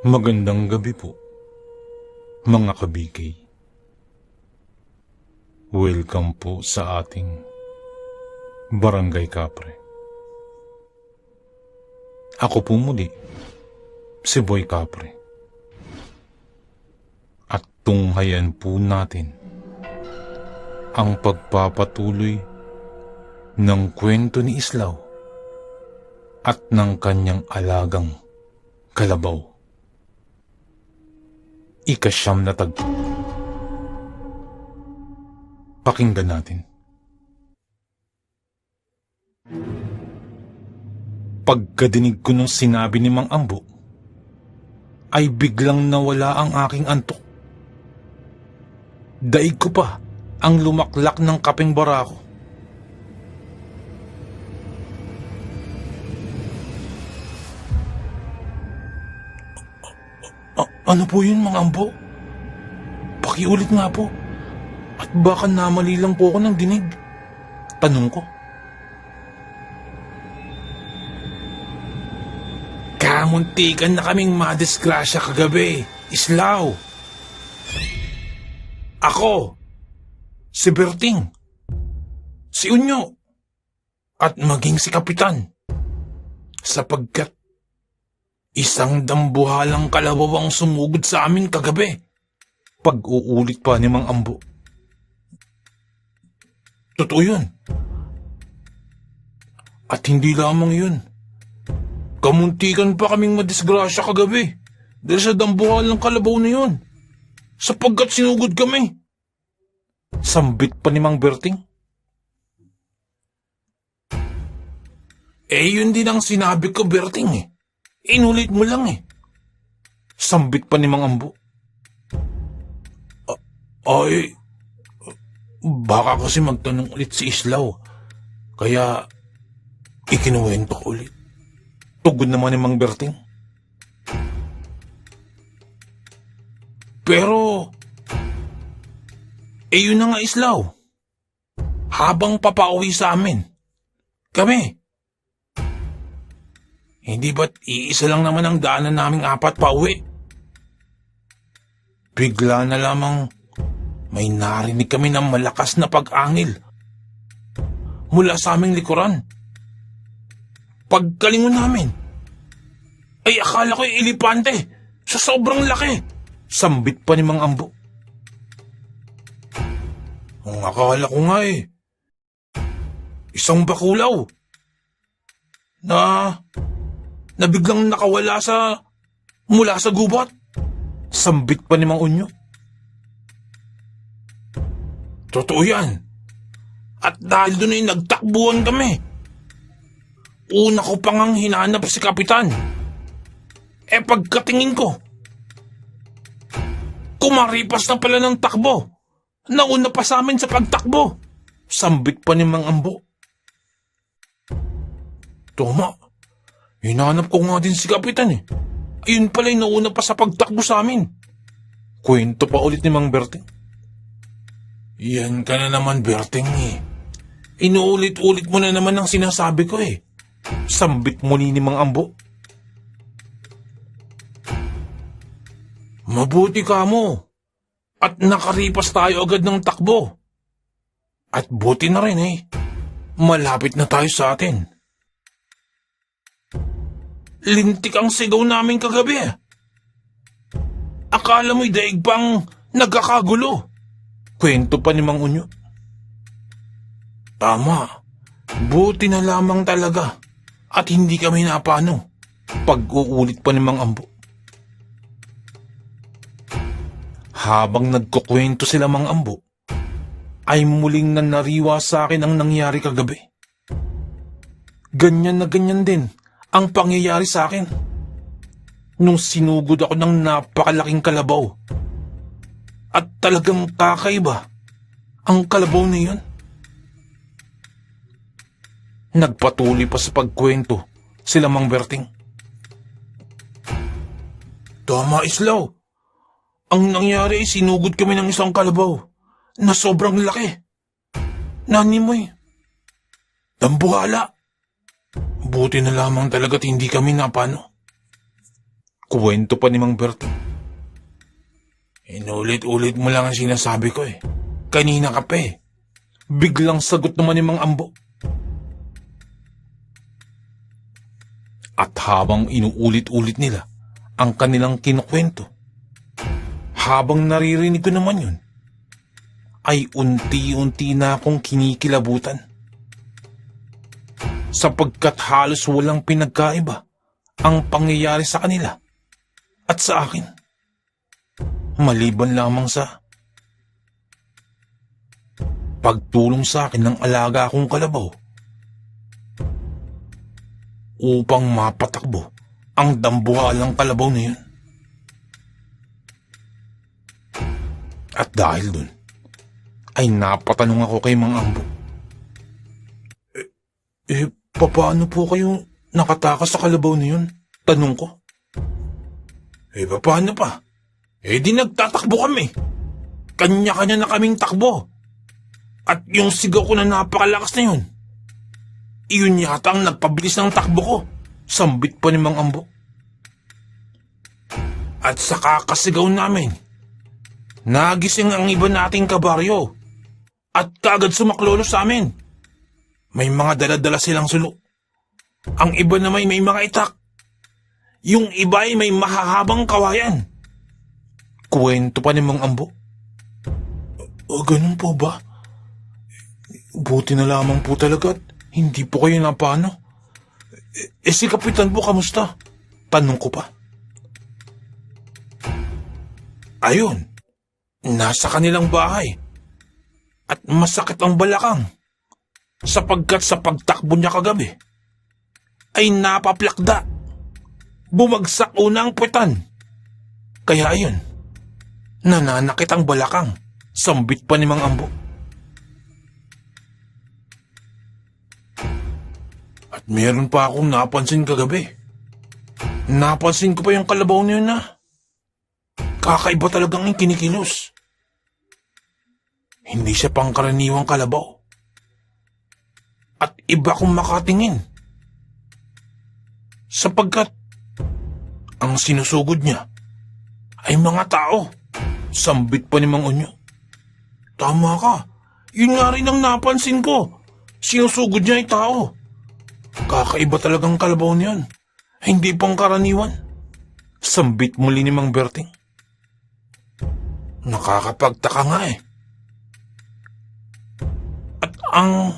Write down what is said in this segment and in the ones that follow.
Magandang gabi po, mga kabikay. Welcome po sa ating Barangay Kapre. Ako po muli, si Boy Kapre. At tunghayan po natin ang pagpapatuloy ng kwento ni Islaw at ng kanyang alagang kalabaw. Ika-9 na tagpo. Pakinggan natin. Pagkadinig ko nung sinabi ni Mang Ambo, ay biglang nawala ang aking antok. Daig ko pa ang lumaklak ng kapeng barako. Ano po yun, Mang Ambo? Pakiulit nga po. At baka namali lang po ako ng dinig. Tanong ko. Kamuntikan na kaming madisgrasya kagabi, Islaw. Ako, si Berting, si Unyo, at maging si Kapitan. Sapagkat isang dambuhalang kalabaw ang sumugod sa amin kagabi. Pag-uulit pa ni Mang Ambo. Totoo yun. At hindi lamang yun. Kamuntikan pa kaming madisgrasya kagabi dahil sa dambuhalang kalabaw na yun. Sapagkat sinugod kami. Sambit pa ni Mang Berting. Yun din ang sinabi ko, Berting eh. Inulit mo lang eh. Sambit pa ni Mang Ambo. Baka kasi magtanong ulit si Islaw. Kaya ikinuwento ko ulit. Tugod naman ni Mang Berting. Pero yun na nga, Islaw. Habang papauwi sa amin, kami, hindi ba't iisa lang naman ang daanan naming 4 pa uwi? Bigla na lamang may narinig kami ng malakas na pag-angil mula sa aming likuran. Pagkalingon namin, ay akala ko ilipante sa sobrang laki. Sambit pa ni Mang Ambo. Ang akala ko nga isang bakulaw na biglang nakawala mula sa gubat. Sambit pa ni Mang Unyo. Totoo yan. At dahil doon ay nagtakbuhan kami. Una ko pang ang hinanap si Kapitan. Pagkatingin ko, kumaripas na pala ng takbo. Nauna pa sa amin sa pagtakbo. Sambit pa ni Mang Ambo. Tama. Hinanap ko nga din si Kapitan eh. Ayun pala'y nauna pa sa pagtakbo sa amin. Kwento pa ulit ni Mang Berting. Yan ka na naman, Berting eh. Inuulit-ulit mo na naman ang sinasabi ko eh. Sambit muli ni Mang Ambo. Mabuti ka mo. At nakaripas tayo agad ng takbo. At buti na rin eh. Malapit na tayo sa atin. Lintik ang sigaw namin kagabi. Akala mo'y daig pang nagkakagulo. Kwento pa ni Mang Unyo. Tama. Buti na lamang talaga. At hindi kami napano. Pag-uulit pa ni Mang Ambo. Habang nagkukwento sila Mang Ambo, ay muling nanariwa sa akin ang nangyari kagabi. Ganyan na ganyan din ang pangyayari sa akin nung sinugod ako ng napakalaking kalabaw. At talagang kakaiba ang kalabaw na yun. Nagpatuloy pa sa pagkwento sila Mang Berting. Tama, Islaw. Ang nangyari ay sinugod kami ng isang kalabaw na sobrang laki. Nanimoy. Dambuhala. Buti na lamang talaga't hindi kami napano. Kuwento pa ni Mang Berting. Inulit-ulit mo lang ang sinasabi ko eh. Kanina ka pa eh. Biglang sagot naman ni Mang Ambo. At habang inuulit-ulit nila ang kanilang kinukwento, habang naririnig ko naman yun, ay unti-unti na akong kinikilabutan. Sapagkat halos walang pinagkaiba ang pangyayari sa kanila at sa akin. Maliban lamang sa pagtulong sa akin ng alaga akong kalabaw upang mapatakbo ang dambuhalang kalabaw na yun. At dahil dun, ay napatanong ako kay Mang Ambo. Paano po kayo nakatakas sa kalabaw na yun? Tanong ko. Paano pa? Di nagtatakbo kami. Kanya-kanya na kaming takbo. At yung sigaw ko na napakalakas na yun, iyon yata ang nagpabilis ng takbo ko. Sambit pa ni Mang Ambo. At sa kakasigaw namin, nagising ang iba nating kabaryo at kagad sumaklolo sa amin. May mga dala-dala silang sulo. Ang iba naman may mga itak. Yung iba ay may mahahabang kawayan. Kuwento pa ni Mang Ambo. Ganun po ba? Buti na lamang po talaga at hindi po kayo napano. Si Kapitan po kamusta? Tanong ko pa. Ayun, nasa kanilang bahay. At masakit ang balakang. Sapagkat sa pagtakbo niya kagabi, ay napaplakda. Bumagsak unang puwetan. Kaya ayun, nananakit ang balakang. Sambit pa ni Mang Ambo. At meron pa akong napansin kagabi. Napansin ko pa yung kalabaw niyo na kakaiba talagang yung kinikilos. Hindi siya pangkaraniwang kalabaw. At iba kong makatingin. Sapagkat ang sinusugod niya ay mga tao. Sambit pa ni Mang Onyo. Tama ka. Yun nga rin ang napansin ko. Sinusugod niya ay tao. Kakaiba talagang kalabaw niyan. Hindi pangkaraniwan. Sambit muli ni Mang Berting. Nakakapagtaka nga eh. At ang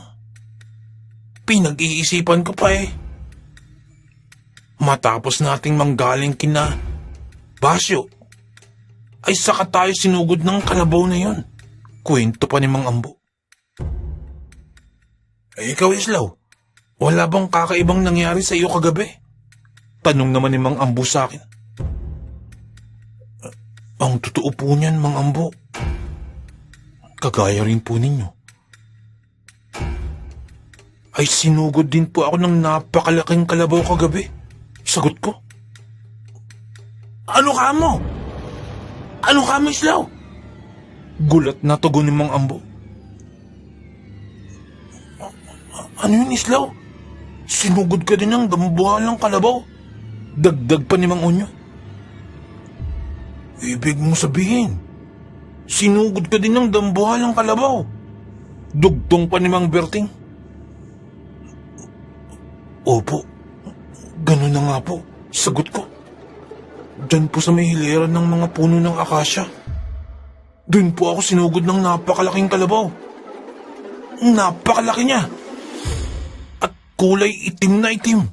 pinag-iisipan ko pa eh, matapos nating manggaling kina Basyo, ay saka tayo sinugod ng kalabaw na yun. Kwento pa ni Mang Ambo. Ikaw Islaw, wala bang kakaibang nangyari sa iyo kagabi? Tanong naman ni Mang Ambo sa akin. Ang totoo po niyan, Mang Ambo. Kagaya rin po ninyo. Ay sinugod din po ako ng napakalaking kalabaw kagabi. Sagot ko. Ano ka mo? Ano ka mo, Islaw? Gulat na tugon ni Mang Ambo. Ano yun, Islaw? Sinugod ka din ng dambuhalang kalabaw. Dagdag pa ni Mang Onyo. Ibig mong sabihin, sinugod ka din ng dambuhalang kalabaw. Dugtong pa ni Mang Berting. Opo, ganun na nga po, sagot ko. Diyan po sa may hiliran ng mga puno ng akasya. Doon po ako sinugod ng napakalaking kalabaw. Napakalaki niya. At kulay itim na itim.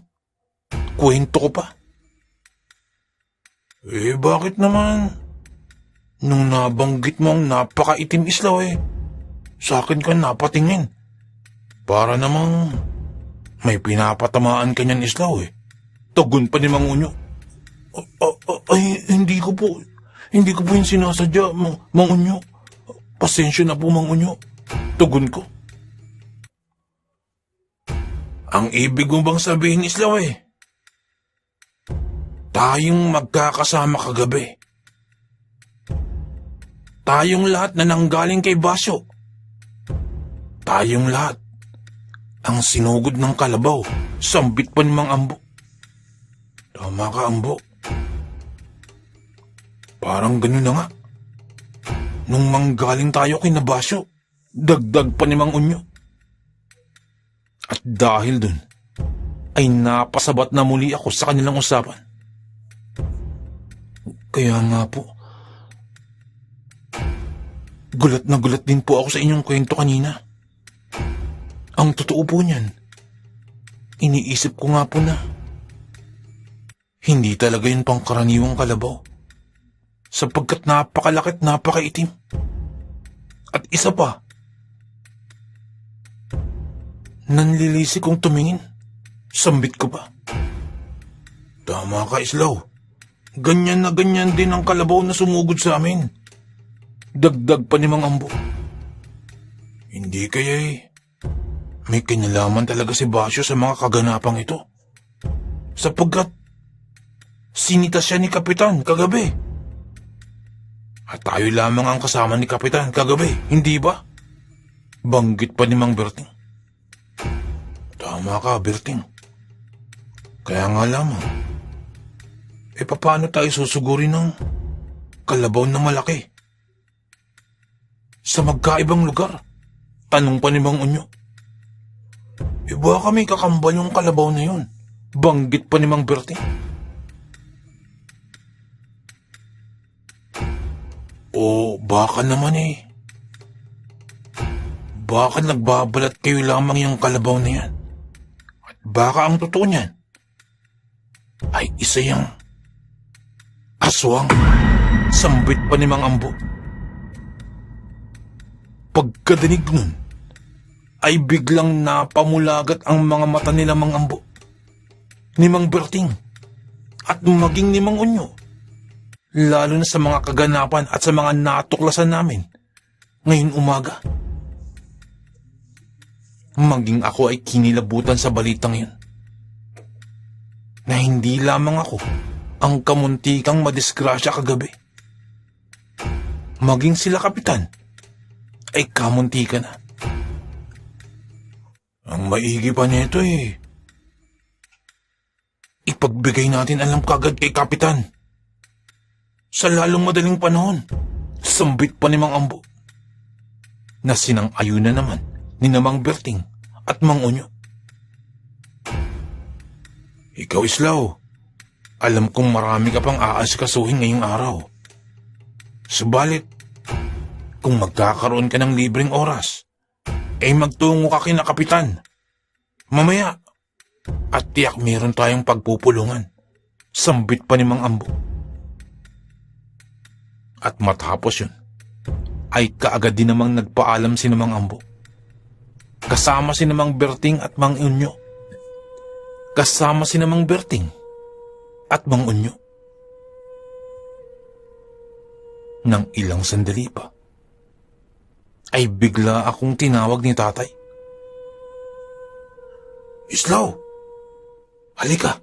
Kwento ko pa. Bakit naman? Nung nabanggit mo ang napakaitim, Islaw sa akin ka napatingin. Para namang may pinapatamaan ka niyan, Islaw Tugon pa ni Mang Onyo. Ay, hindi ko po yung sinasadya, Mang Onyo. Pasensya na po, Mang Onyo. Tugon ko. Ang ibig mo bang sabihin, Islaw tayong magkakasama kagabi. Tayong lahat na nanggaling kay Basyo. Tayong lahat ang sinugod ng kalabaw. Sambit pa ni Mang Ambo. Tama ka, Ambo. Parang ganun na nga. Nung manggaling tayo kay Nabasyo, dagdag pa ni Mang Unyo. At dahil dun, ay napasabat na muli ako sa kanilang usapan. Kaya nga po, gulat na gulat din po ako sa inyong kwento kanina. Ang totoo po niyan, iniisip ko nga po na hindi talaga yun pangkaraniwang kalabaw, sapagkat napakalaki at napakaitim. At isa pa, nanlilisi kong tumingin, sambit ko pa. Tama ka, Islaw. Ganyan na ganyan din ang kalabaw na sumugod sa amin. Dagdag pa ni Mang Ambo. Hindi kaya may kinalaman talaga si Basyo sa mga kaganapang ito. Sapagkat sinita siya ni Kapitan kagabi. At tayo lamang ang kasama ni Kapitan kagabi, hindi ba? Banggit pa ni Mang Berting. Tama ka, Berting. Kaya nga lamang, paano tayo susugurin ng kalabaw na malaki? Sa magkaibang lugar, tanong pa ni Mang Unyo. Baka may kakambal yung kalabaw na yun, banggit pa ni Mang Berting. O baka naman baka nagbabalat kayo lamang yung kalabaw na yan. At baka ang totoo niyan ay isa yung aswang, sambit pa ni Mang Ambo. Pagkadinig nun, ay biglang napamulagat ang mga mata nila Mang Ambo, ni Mang Berting, at maging ni Mang Unyo, lalo na sa mga kaganapan at sa mga natuklasan namin ngayon umaga. Maging ako ay kinilabutan sa balitang yun, na hindi lamang ako ang kamuntikang madisgrasya kagabi. Maging sila Kapitan ay kamuntika na. Ang maigi pa nito ipagbigay natin alam kagad kay Kapitan. Sa lalong madaling panahon, sambit pa ni Mang Ambo, na sinang-ayunan naman ni Mang Berting at Mang Unyo. Ikaw, Islaw, alam kong marami ka pang aasikasuhin ngayong araw. Subalit, kung magkakaroon ka ng libreng oras, magtungo ka kina Kapitan. Mamaya, at tiyak meron tayong pagpupulungan. Sambit pa ni Mang Ambo. At matapos yun, ay kaagad din namang nagpaalam si Mang Ambo. Kasama si Mang Berting at Mang Unyo. Kasama si Mang Berting at Mang Unyo. Nang ilang sandali pa, ay bigla akong tinawag ni Tatay. Islaw, halika.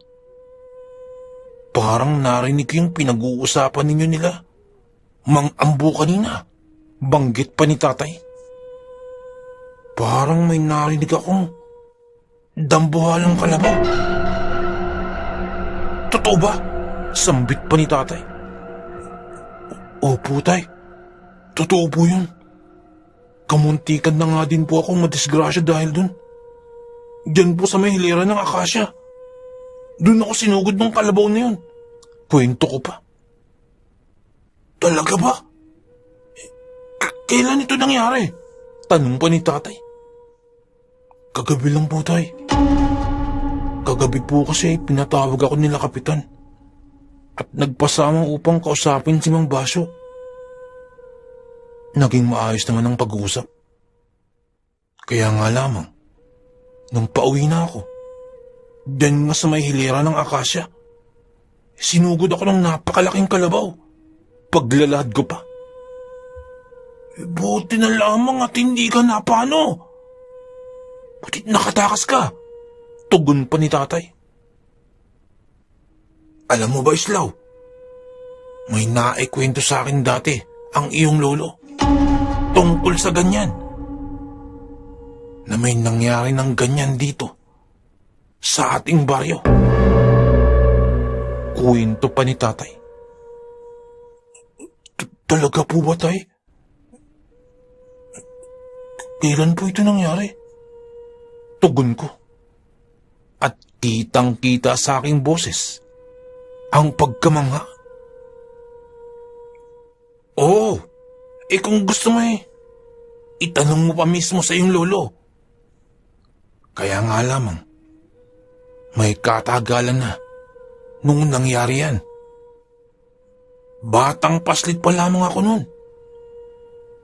Parang narinig ko yung pinag-uusapan ninyo nila Mang Ambo kanina, banggit pa ni Tatay. Parang may narinig akong dambuhalang kalabaw. Totoo ba? Sambit pa ni Tatay. Opo, Tay. Totoo po yun. Kamuntikan na nga din po akong madisgrasya dahil dun. Diyan po sa may hilera ng akasya. Dun ako sinugod ng kalabaw na yun. Kwento ko pa. Talaga ba? Kailan ito nangyari? Tanong pa ni Tatay. Kagabi lang po, Tay. Kagabi po kasi pinatawag ako nila Kapitan at nagpasama upang kausapin si Mang Basyo. Naging maayos naman ang pag-uusap. Kaya nga lamang, nung pauwi na ako, diyan nga sa may hilera ng akasya, sinugod ako ng napakalaking kalabaw. Paglalahad ko pa. Buti na lamang at hindi ka napano. Butit nakatakas ka. Tugon pa ni Tatay. Alam mo ba, Islaw? May naikwento sa akin dati ang iyong lolo tungkol sa ganyan. Na may nangyari ng ganyan dito sa ating baryo. Kwento pa ni Tatay. Talaga po ba, tay? Kailan po ito nangyari? Tugon ko. At kitang-kita sa aking boses ang pagkamangha. Oo, kung gusto mo itanong mo pa mismo sa iyong lolo. Kaya nga lamang, may katagalan na nung nangyari yan. Batang paslit pa lamang ako noon.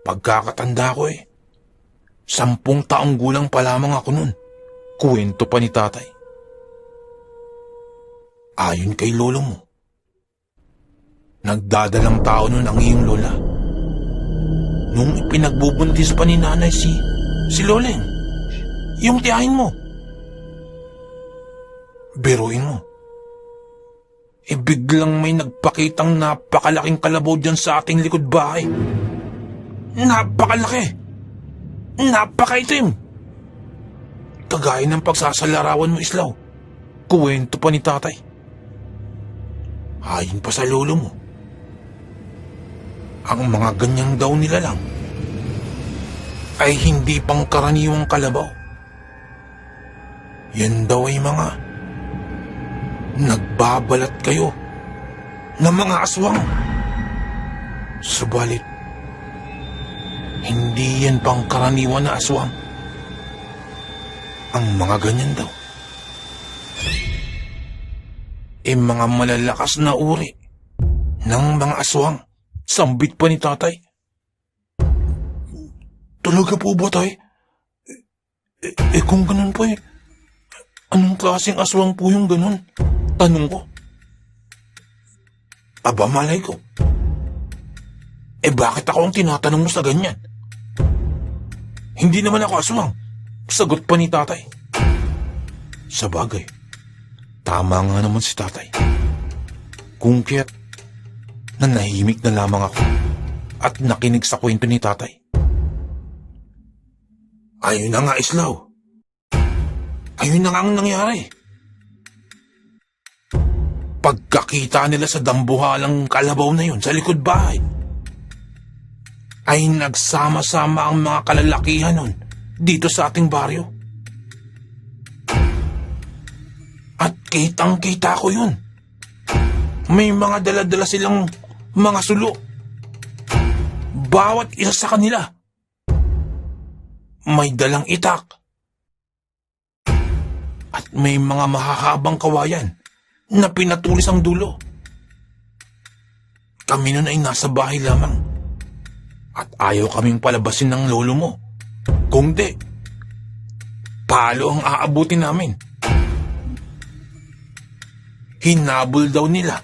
Pagkakatanda ko 10 taong gulang pa lamang ako noon. Kuwento pa ni tatay. Ayon kay lolo mo, nagdadalang tao noon ang iyong lola. Nung ipinagbubuntis pa ni nanay si Loleng, yung tiyahin mo. Biruin mo. Biglang may nagpakitang napakalaking kalabaw dyan sa ating likod bahay. Napakalaki. Napakaitim. Kagaya ng pagsasalarawan mo, Islaw. Kuwento pa ni tatay. Ayon pa sa lolo mo, ang mga ganyang daw nila lang ay hindi pangkaraniwang kalabaw. Yan daw ay mga nagbabalat kayo ng mga aswang. Subalit, hindi yan pangkaraniwan na aswang. Ang mga ganyan daw mga malalakas na uri ng mga aswang. Sambit pa ni tatay. Talaga po ba, tay? Kung ganun po anong klaseng aswang po yung ganun? Tanong ko. Aba, malay ko. Bakit ako ang tinatanong mo sa ganyan? Hindi naman ako aswang. Sagot pa ni tatay. Sa bagay, tama nga naman si tatay. Kung kaya't nanahimik na lamang ako at nakinig sa kwento ni tatay. Ayun na nga, Islaw. Ayun na nga ang nangyari. Pagkakita nila sa dambuhalang kalabaw na yun sa likod bahay, ay nagsama-sama ang mga kalalakihan nun dito sa ating baryo. At kitang-kita ko yun. May mga dala-dala silang mga sulo. Bawat isa sa kanila may dalang itak. At may mga mahahabang kawayan na pinatulis ang dulo. Kami nun ay nasa bahay lamang. At ayaw kaming palabasin ng lolo mo. Kung di, palo ang aabutin namin. Hinabol daw nila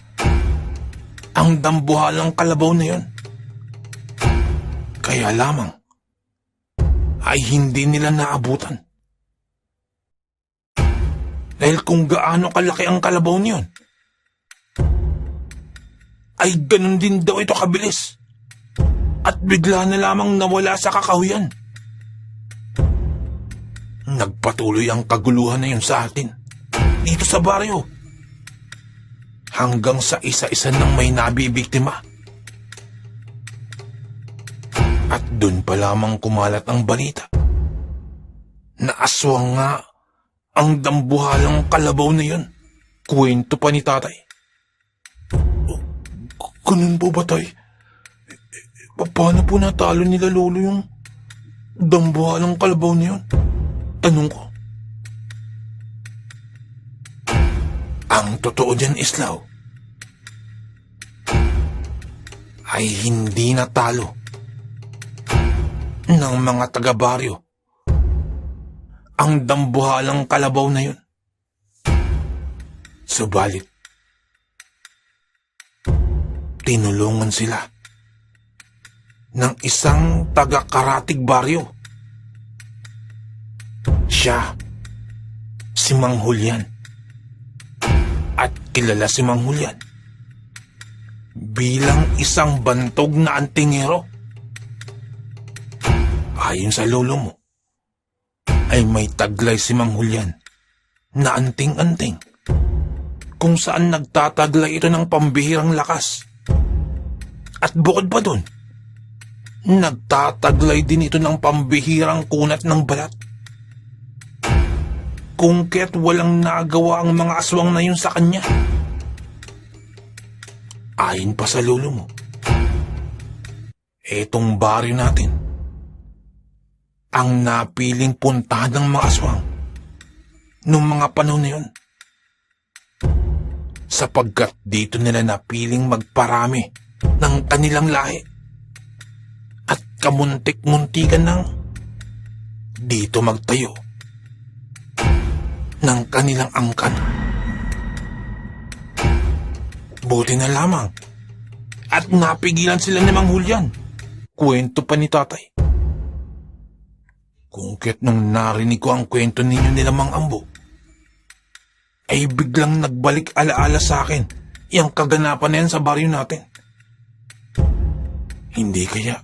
ang dambuhalang kalabaw na yun. Kaya lamang ay hindi nila naabutan. Dahil kung gaano kalaki ang kalabaw niyon, ay ganun din daw ito kabilis. At bigla na lamang nawala sa kakahuyan. Nagpatuloy ang kaguluhan na yun sa atin dito sa baryo. Hanggang sa isa-isa nang may nabibiktima. At dun pa lamang kumalat ang balita na aswang nga ang dambuhalang kalabaw na yun. Kwento pa ni tatay. Ganun po ba, tay? Paano po natalo nila lolo yung dambuhalang kalabaw na yun? Tanong ko. Ang totoo dyan, Islaw, ay hindi natalo ng mga taga-baryo ang dambuhalang kalabaw na yun. Subalit, tinulungan sila ng isang taga-Karatig baryo. Siya, si Mang Julian. At kilala si Mang Julian bilang isang bantog na antingero. Ayon sa lolo mo, ay may taglay si Mang Julian na At bukod pa dun, nagtataglay din ito ng pambihirang kunat ng balat. Kung kaya't walang nagawa ang mga aswang na yun sa kanya. Ayon pa sa lolo mo, etong baryo natin, ang napiling puntahan ng mga aswang noong mga panahon na yun. Sapagkat dito nila napiling magparami ng kanilang lahi at kamuntik-muntikan ng dito magtayo ng kanilang angkan. Buti na lamang at napigilan sila ni Mang Julian. Kwento pa ni tatay. Kung kaya't nung narinig ko ang kwento ninyo nila Mang Ambo, ay biglang nagbalik alaala sa akin yung kaganapan na yan sa baryo natin. Hindi kaya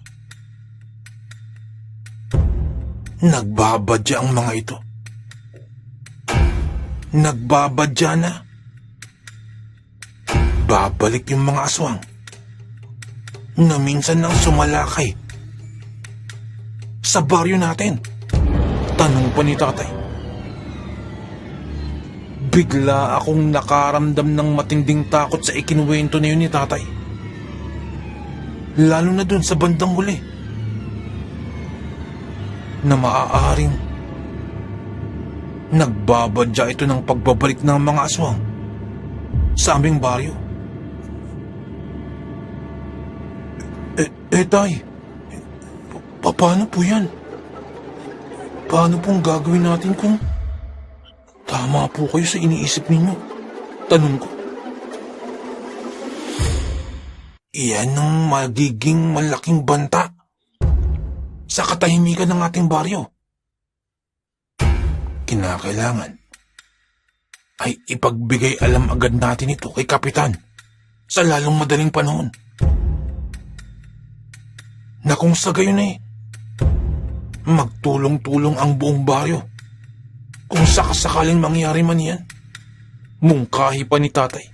nagbabadya ang mga ito. Nagbabadya na. Babalik yung mga aswang na minsan nang sumalakay sa baryo natin. Tanong pa ni tatay. Bigla akong nakaramdam ng matinding takot sa ikinuwento na yun ni tatay. Lalo na dun sa bandang huli na maaaring nagbabadya ito ng pagbabalik ng mga aswang sa aming baryo. Tay, paano po yan? Paano pong gagawin natin kung tama po kayo sa iniisip ninyo? Tanong ko. Iyan ang magiging malaking banta sa katahimikan ng ating baryo. Kinakailangan ay ipagbigay alam agad natin ito kay Kapitan sa lalong madaling panahon. Na kung sa gayon magtulong-tulong ang buong baryo kung sakasakaling mangyari man yan. Mungkahi pa ni tatay.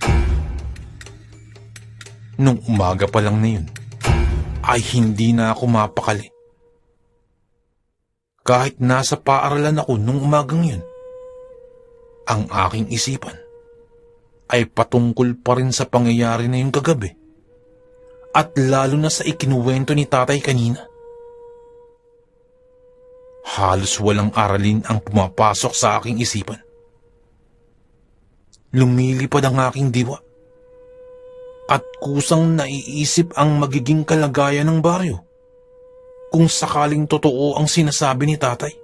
Nung umaga pa lang na yun, ay hindi na ako mapakali. Kahit nasa paaralan ako nung umagang yun, ang aking isipan ay patungkol pa rin sa pangyayari na yung kagabi. At lalo na sa ikinuwento ni tatay kanina. Halos walang aralin ang pumapasok sa aking isipan. Lumilipad ang aking diwa. At kusang naiisip ang magiging kalagayan ng baryo kung sakaling totoo ang sinasabi ni tatay.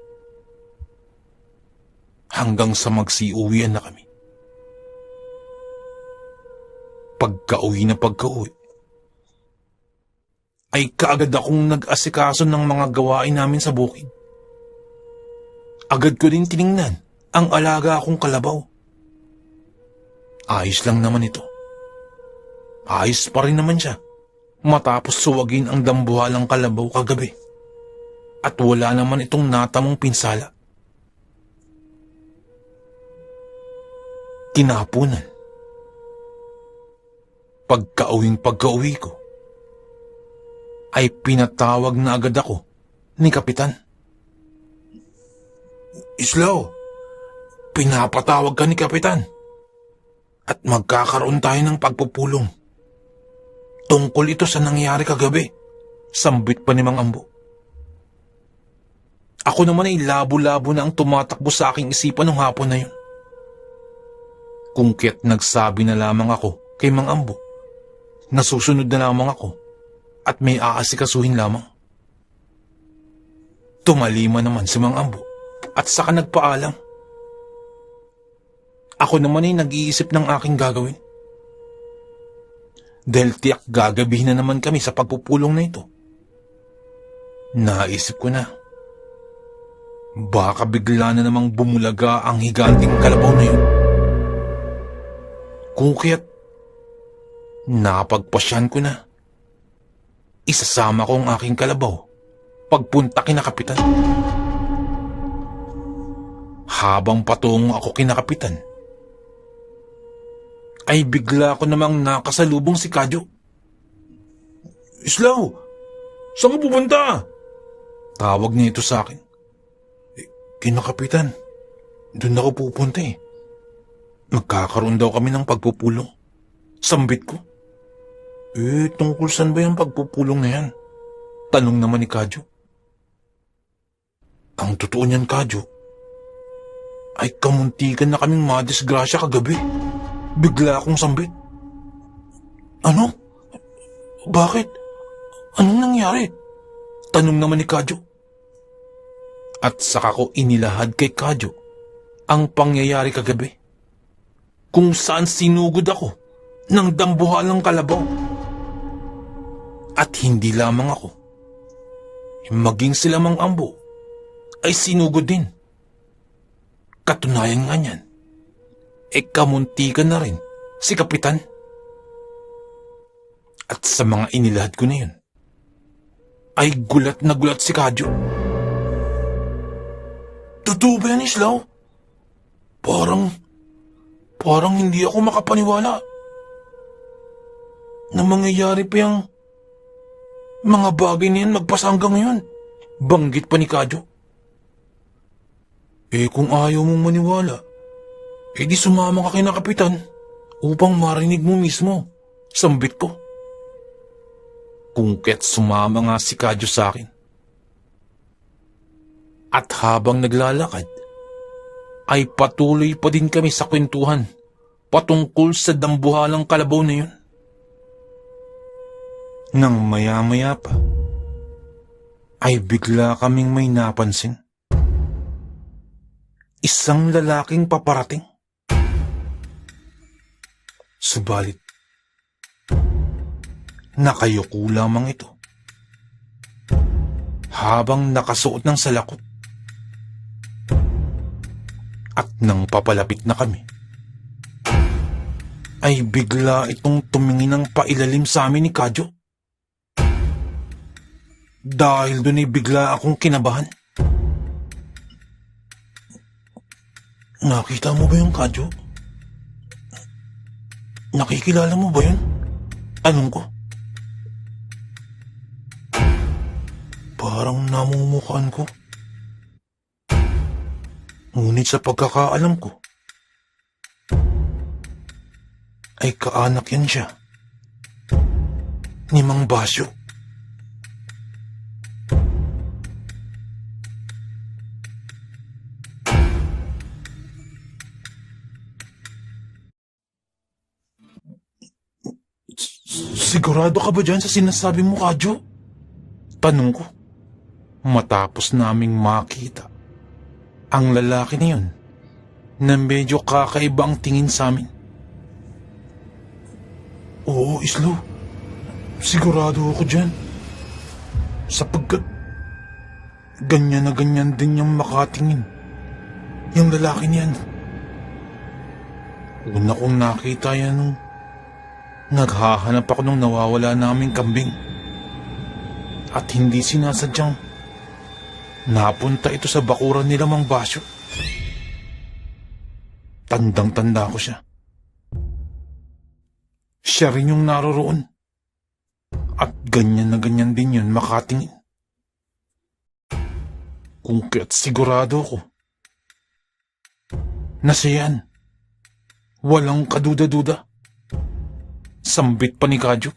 Hanggang sa magsiuwian na kami. Pagka-uwi na pagka-uwi, ay kaagad akong nag-asikaso ng mga gawain namin sa bukid. Agad ko din tiningnan ang alaga akong kalabaw. Ayos lang naman ito. Ayos pa rin naman siya matapos suwagin ang dambuhalang kalabaw kagabi. At wala naman itong natamong pinsala. Kinahaponan. Pagka-uwi ko, ay pinatawag na agad ako ni Kapitan. Islaw, pinapatawag ka ni Kapitan. At magkakaroon tayo ng pagpupulong. Tungkol ito sa nangyari kagabi. Sambit pa ni Mang Ambo. Ako naman ay labo-labo na ang tumatakbo sa aking isipan ng hapon na yun. Kung kaya't nagsabi na lamang ako kay Mang Ambo. Nasusunod na lamang ako. At may aasikasuhin lamang. Tumalima naman si Mang Ambo at saka nagpaalam. Ako naman ay nag-iisip ng aking gagawin. Dahil tiyak gagabihin na naman kami sa pagpupulong na ito. Naisip ko na, baka bigla na namang bumulaga ang higanting kalabaw na yun. Kung kaya't napagpasyan ko na, isasama ko ang aking kalabaw pagpunta kina Kapitan. Habang patungo ako kina Kapitan, ay bigla ko namang nakasalubong si Kadyo. Islaw! Saan ka pupunta? Tawag niya ito sa akin. Kinakapitan, doon ako pupunta eh. Magkakaroon daw kami ng pagpupulong. Sambit ko. Tungkol saan ba yung pagpupulong na yan? Tanong naman ni Kadyo. Ang totoo niyan, Kadyo, ay kamuntikan na kaming madisgrasya kagabi. Bigla akong sambit. Ano? Bakit? Anong nangyari? Tanong naman ni Kadyo. At saka ko inilahad kay Kadyo ang pangyayari kagabi. Kung saan sinugod ako ng dambuhalang kalabaw. At hindi lamang ako, maging sila Mang Ambo ay sinugod din. Katunayan nga niyan, kamuntikan na rin si Kapitan. At sa mga inilahad ko na yun, ay gulat na gulat si Kadyo. Totoo ba yan, Islaw? Parang hindi ako makapaniwala na mangyayari pa yung mga bagay na yan magpasa hanggang ngayon. Banggit pa ni Kadyo. Kung ayaw mong maniwala, di sumama ka kay na Kapitan upang marinig mo mismo. Sambit ko. Kung kaya't sumama nga si Kadyo sa akin. At habang naglalakad, ay patuloy pa din kami sa kwentuhan patungkol sa dambuhalang kalabaw na yun. Nang maya-maya pa, ay bigla kaming may napansin. Isang lalaking paparating. Subalit, nakayuko lamang ito. Habang nakasuot ng salakot. At nang papalapit na kami, ay bigla itong tumingin ng pailalim sa amin ni Kadyo. Dahil doon ay bigla akong kinabahan. Nakita mo ba yung Kadyo? Nakikilala mo ba yun? Anong ko? Parang namumukhaan ko. Ngunit sa pagkakaalam ko, ay kaanak yan siya ni Mang Basyo. Sigurado ka ba dyan sa sinasabi mo, Kadyo? Tanong ko, matapos naming makita ang lalaki na yun na medyo kakaiba ang tingin sa amin. Oo, Islaw. Sigurado ako dyan. Sapagkat ganyan na ganyan din yung makatingin yung lalaki niyan. Una kong nakita yan nung naghahanap ako nung nawawala naming kambing. At hindi sinasadyang napunta ito sa bakuran nila Mang Basyo. Tandang-tanda ko siya. Siya rin yung naroroon. At ganyan na ganyan din yun makatingin. Kung kaya't sigurado ko na siya yan. Walang kaduda-duda. Sambit pa ni Kadyo.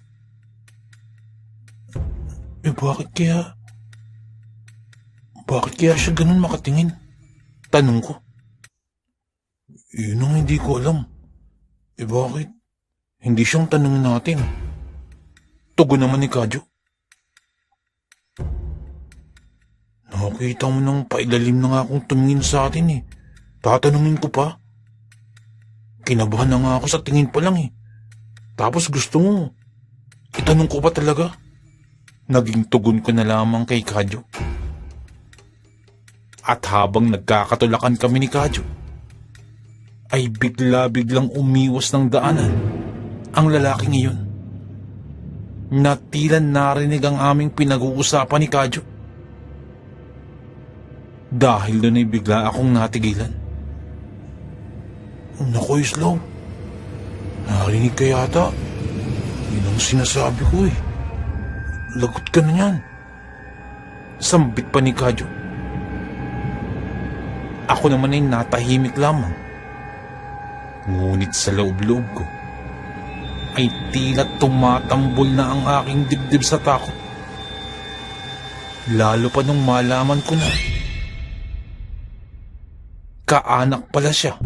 Bakit kaya siya ganun makatingin? Tanong ko. Yun ang hindi ko alam. Bakit? Hindi siyang tanongin natin. Tugon naman ni Kadyo. Nakakita mo nang pailalim na nga akong tumingin sa atin eh. Tatanungin ko pa. Kinabahan na nga ako sa tingin pa lang eh. Tapos gusto mo, itanong ko pa talaga. Naging tugon ko na lamang kay Kadyo. At habang nagkakatulakan kami ni Kadyo, ay bigla-biglang umiwas ng daanan ang lalaking iyon. Na tila narinig ang aming pinag-uusapan ni Kadyo. Dahil doon ay bigla akong natigilan. Naku, Islaw. Narinig ka yata. Yun ang sinasabi ko eh. Lagot ka na yan. Sambit pa ni Kadyo. Ako naman ay natahimik lamang. Ngunit sa loob-loob ko ay tila tumatambol na ang aking dibdib sa takot. Lalo pa nung malaman ko na kaanak pala siya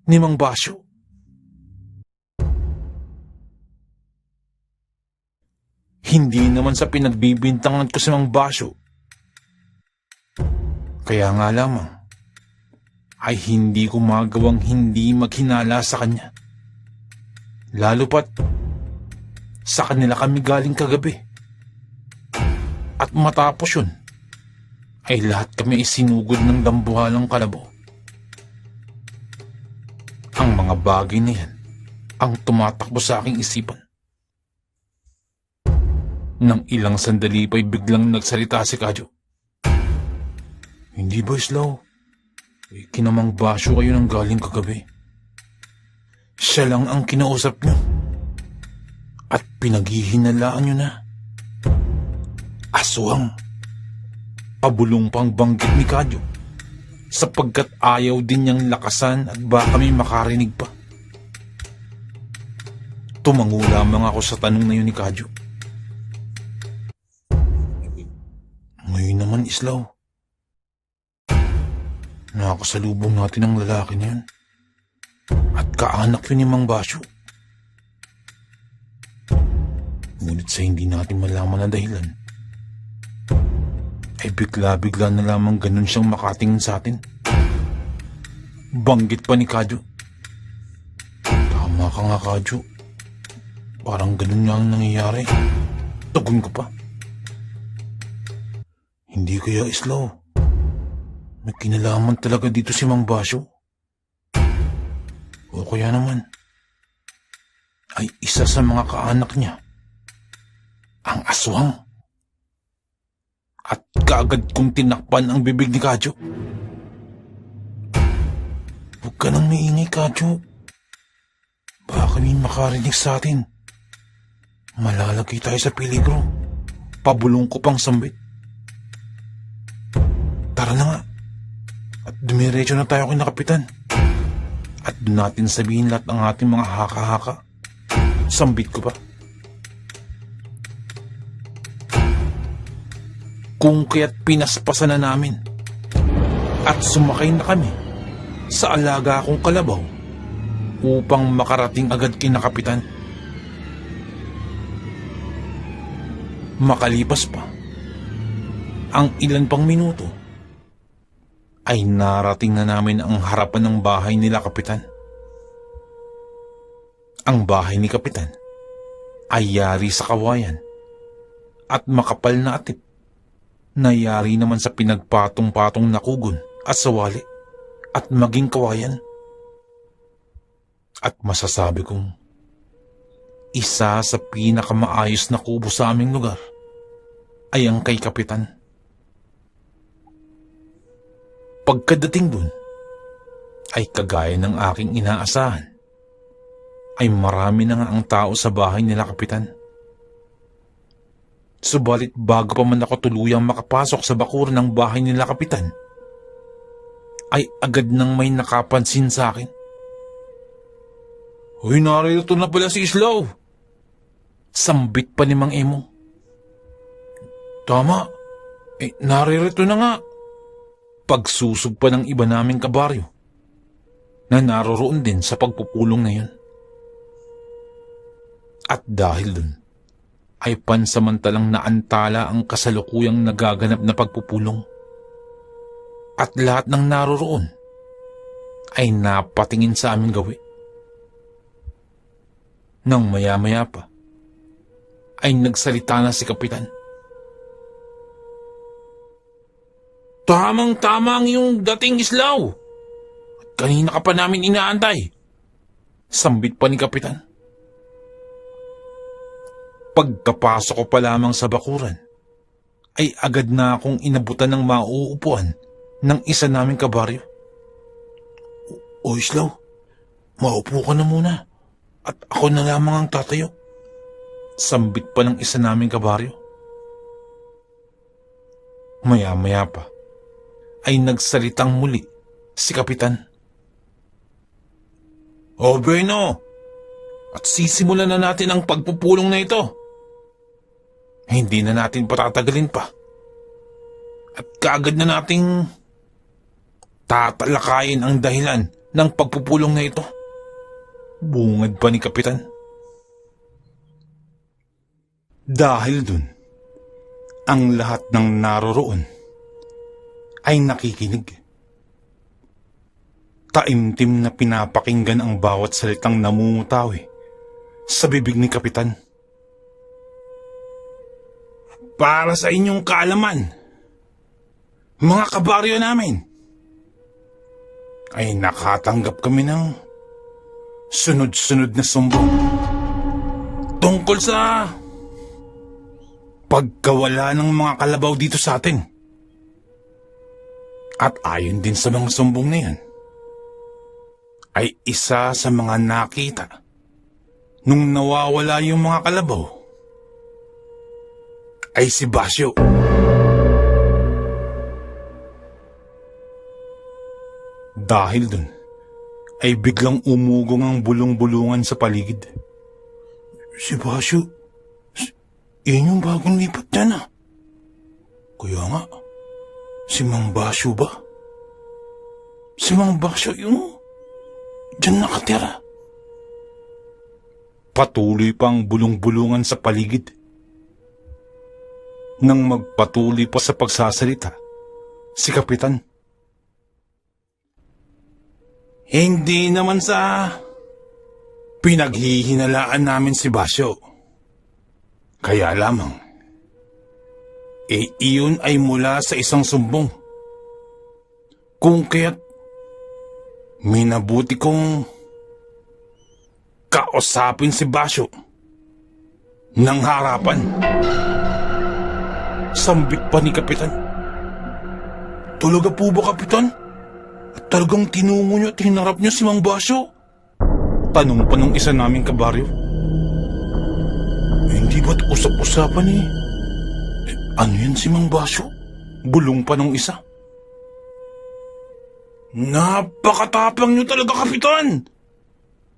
ni Mang Basyo. Hindi naman sa pinagbibintangan ko si Mang Basyo. Kaya nga lamang ay hindi ko magawang hindi maghinala sa kanya. Lalo pat sa kanila kami galing kagabi. At matapos yun, ay lahat kami isinugod ng dambuhalang kalabaw. Ang mga bagay na yan ang tumatakbo sa aking isipan. Nang ilang sandali pa'y biglang nagsalita si Kadyo. Hindi ba, Islaw? Kinamang Basyo kayo nang galing kagabi. Siya lang ang kinausap niyo. At pinaghihinalaan niyo na. Aswang. Pabulong pang banggit ni Kadyo, sapagkat ayaw din niyang lakasan at baka may makarinig pa. Tumango lamang ako sa tanong na yun ni Kadyo. Ngayon naman, Islaw, nakakasalubong natin ang lalaki na yun. At kaanak yun ni Mang Basyo. Ngunit sa hindi natin malaman na dahilan, ay bigla-bigla na lamang ganun siyang makatingin sa atin. Banggit pa ni Kadyo. Tama ka nga, Kadyo. Parang ganun nga ang nangyayari. Tugon ko pa. Hindi kaya, Islaw, may kinalaman talaga dito si Mang Basyo? O kaya naman ay isa sa mga kaanak niya ang aswang. At kaagad kong tinakpan ang bibig ni Kadyo. Huwag ka nang maingay, Kadyo. Baka may makarinig sa atin. Malalagay tayo sa peligro. Pabulong ko pang sambit. Tara na nga. At dumiretso na tayo kay na Kapitan. At doon natin sabihin lahat ng ating mga haka-haka. Sambit ko pa. Kung kaya't pinaspasan na namin at sumakay na kami sa alaga kong kalabaw upang makarating agad kina Kapitan. Makalipas pa ang ilan pang minuto ay narating na namin ang harapan ng bahay nila Kapitan. Ang bahay ni Kapitan ay yari sa kawayan at makapal na atip. Nayari naman sa pinagpatong-patong na kugon at sawali at maging kawayan. At masasabi kong isa sa pinakamaayos na kubo sa aming lugar ay ang kay Kapitan. Pagkadating dun ay kagaya ng aking inaasahan ay marami na nga ang tao sa bahay nila Kapitan. Subalit bago pa man ako tuluyang makapasok sa bakuran ng bahay nila Kapitan, ay agad nang may nakapansin sa akin. Hoy, narito na pala si Islaw! Sambit pa ni Mang Emong. Tama, naririto na nga. Pagsusog pa ng iba naming kabaryo na naroroon din sa pagpupulong na yun. At dahil dun, ay pansamantalang naantala ang kasalukuyang nagaganap na pagpupulong. At lahat ng naroroon ay napatingin sa aming gawi. Nang maya-maya pa, ay nagsalita na si Kapitan. Tamang-tama ang iyong dating, Islaw. At kanina ka pa namin inaantay. Sambit pa ni Kapitan. Pagkapasok ko pa lamang sa bakuran, ay agad na akong inabutan ng mauupuan ng isa naming kabaryo. O Islaw, maupo ka na muna at ako na lamang ang tatayo. Sambit pa ng isa naming kabaryo. Maya-maya pa ay nagsalitang muli si Kapitan. O Berno, at sisimulan na natin ang pagpupulong na ito. Hindi na natin patatagalin pa. At kaagad na nating tatalakayin ang dahilan ng pagpupulong na ito. Bungad pa ni Kapitan. Dahil dun, ang lahat ng naroroon ay nakikinig. Taimtim na pinapakinggan ang bawat salitang namumutawi sa bibig ni Kapitan. Para sa inyong kaalaman, mga kabaryo namin, ay nakatanggap kami ng sunod-sunod na sumbong tungkol sa pagkawala ng mga kalabaw dito sa atin. At ayon din sa mga sumbong na yan, ay isa sa mga nakita nung nawawala yung mga kalabaw ay si Basyo. Dahil dun, ay biglang umugong ang bulong-bulungan sa paligid. Si Basyo? Yan yung bagong lipat niya na. Kaya nga, si Mang Basyo ba? Si Mang Basyo yung diyan nakatira. Patuloy pang bulong-bulungan sa paligid. Nang magpatuloy pa sa pagsasalita, si Kapitan. Hindi naman sa pinaghihinalaan namin si Basyo. Kaya lamang, iyon ay mula sa isang sumbong. Kung kaya't minabuti kong kausapin si Basyo ng harapan. Sambit pa ni Kapitan. Talaga po ba, Kapitan? At talagang tinungo niyo at hinarap niyo si Mang Basyo? Tanong pa nung isa naming kabaryo. Hindi ba't usap-usapan eh? Ano yan si Mang Basyo? Bulong pa nung isa. Napakatapang niyo talaga, Kapitan!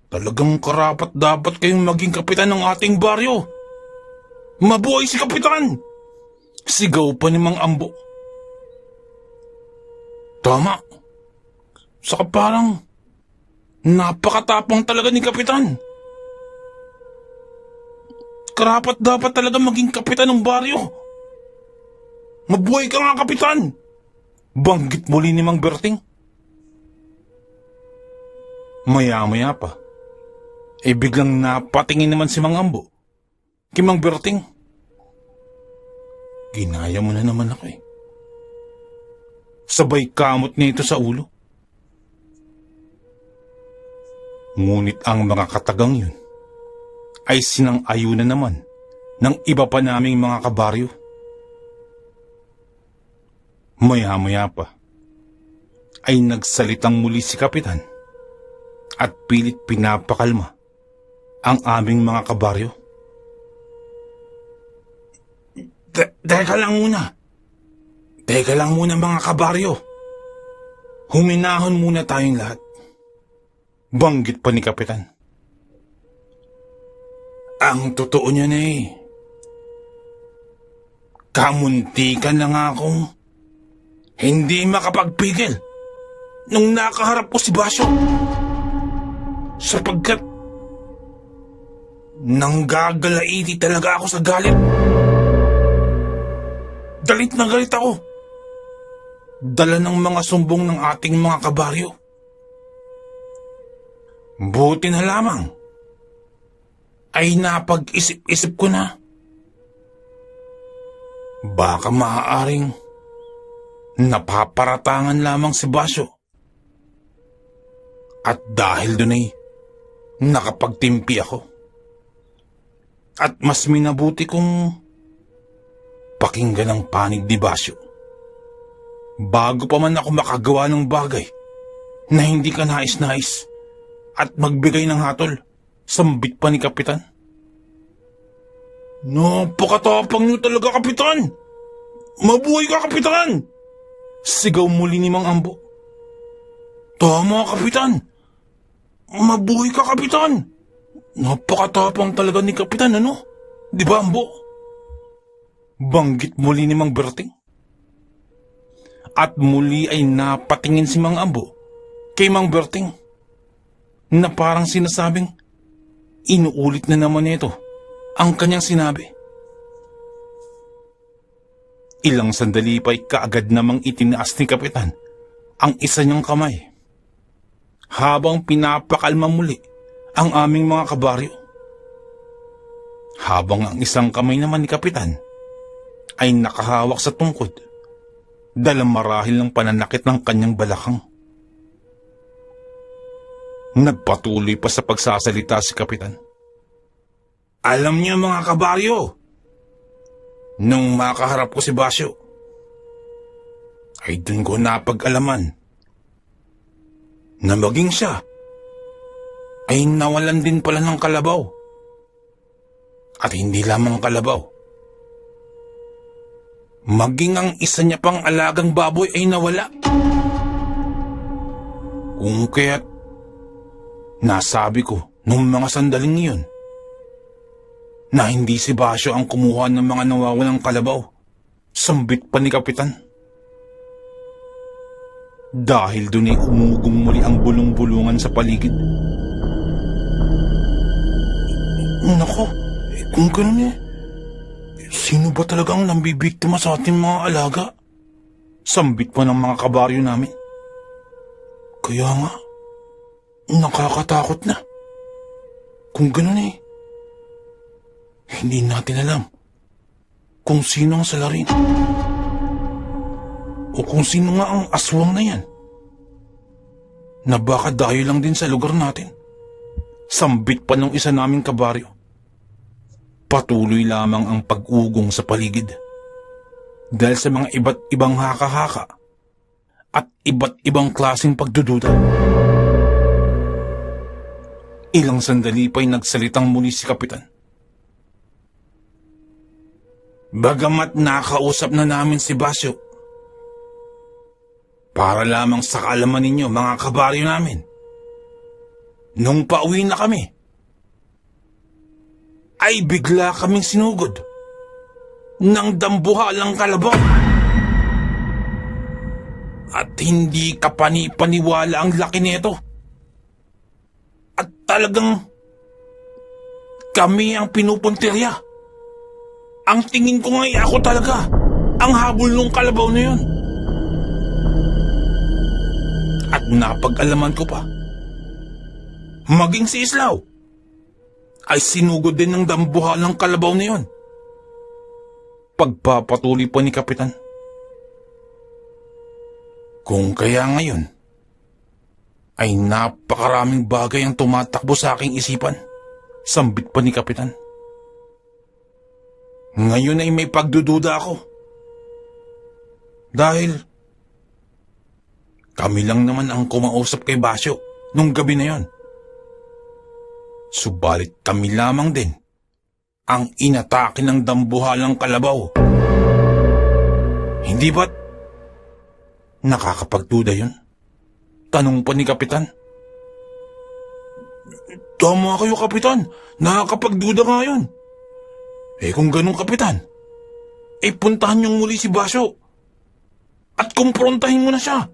Talagang karapat dapat kayong maging kapitan ng ating baryo. Mabuhay si Kapitan! Sigaw pa ni Mang Ambo. Tama. Saka parang napakatapang talaga ni Kapitan. Karapat dapat talaga maging kapitan ng baryo. Mabuhay ka nga, Kapitan! Banggit muli ni Mang Berting. Maya-maya pa, biglang napatingin naman si Mang Ambo kay Mang Berting. Ginaya mo na naman ako eh. Sabay kamot nito sa ulo. Ngunit ang mga katagang yun ay sinang-ayunan naman ng iba pa naming mga kabaryo. Maya-maya pa ay nagsalitang muli si Kapitan at pilit pinapakalma ang aming mga kabaryo. Teka lang muna. Teka lang muna mga kabaryo. Huminahon muna tayong lahat. Banggit pa ni Kapitan. Ang totoo niya na eh. Kamuntikan na nga akong hindi makapagpigil nung nakaharap ko si Basyo. Sapagkat nanggagalaiti talaga ako sa galit. Galit na galit ako. Dala ng mga sumbong ng ating mga kabaryo. Buti na lamang ay napag-isip-isip ko na. Baka maaaring napaparatangan lamang si Basyo. At dahil doon ay nakapagtimpi ako. At mas minabuti kong pakinggan ang panig ni Basyo bago pa man ako makagawa ng bagay na hindi ka nais-nais at magbigay ng hatol. Sambit pa ni Kapitan. Napakatapang niyo talaga, Kapitan! Mabuhay ka, Kapitan! Sigaw muli ni Mang Ambo. Tama, Kapitan! Mabuhay ka, Kapitan! Napakatapang talaga ni Kapitan, ano? Di ba, Ambo? Banggit muli ni Mang Berting. At muli ay napatingin si Mang Ambo kay Mang Berting na parang sinasabing inuulit na naman nito ang kanyang sinabi. Ilang sandali pa ay kaagad namang itinaas ni Kapitan ang isa niyang kamay habang pinapakalma muli ang aming mga kabaryo. Habang ang isang kamay naman ni Kapitan ay nakahawak sa tungkod, dala marahil ng pananakit ng kanyang balakang. Nagpatuloy pa sa pagsasalita si Kapitan. Alam niyo mga kabaryo, nung makaharap ko si Basyo, ay dun ko napag-alaman na maging siya ay nawalan din pala ng kalabaw. At hindi lamang kalabaw, maging ang isa niya pang alagang baboy ay nawala. Kung kaya't nasabi ko nung mga sandaling iyon na hindi si Basyo ang kumuha ng mga nawawalang kalabaw, sambit pa ni Kapitan. Dahil dun ay umugong muli ang bulong-bulungan sa paligid. Nako, kung ganun sino ba talagang nambibiktima sa ating mga alaga? Sambit pa ng mga kabaryo namin. Kaya nga, nakakatakot na. Kung ganun hindi natin alam kung sino ang salarin. O kung sino nga ang aswang na yan. Na baka dayo lang din sa lugar natin. Sambit pa ng isa naming kabaryo. Patuloy lamang ang pag-ugong sa paligid. Dahil sa mga iba't ibang haka-haka at iba't ibang klaseng pagdududa. Ilang sandali pa'y nagsalitang muli si Kapitan. Bagamat nakausap na namin si Basyo, para lamang sa kaalaman ninyo mga kabaryo namin, nung pauwi na kami, ay bigla kaming sinugod ng dambuhalang kalabaw. At hindi kapani-paniwala ang laki nito. At talagang kami ang pinupuntirya. Ang tingin ko nga ako talaga ang habol ng kalabaw na yun. At napag-alaman ko pa, maging si Islaw ay sinugod din ng dambuhalang kalabaw na yun. Pagpapatuloy pa ni Kapitan. Kung kaya ngayon ay napakaraming bagay ang tumatakbo sa aking isipan, sambit pa ni Kapitan. Ngayon ay may pagdududa ako. Dahil kami lang naman ang kumausap kay Basyo nung gabi na yon. Subalit kami lamang din ang inatake ng dambuhalang kalabaw. Hindi ba't nakakapagduda yun? Tanong pa ni Kapitan. Tama kayo, Kapitan. Nakakapagduda nga yun. Kung ganun, Kapitan, puntahan niyong muli si Basyo at kumprontahin mo na siya.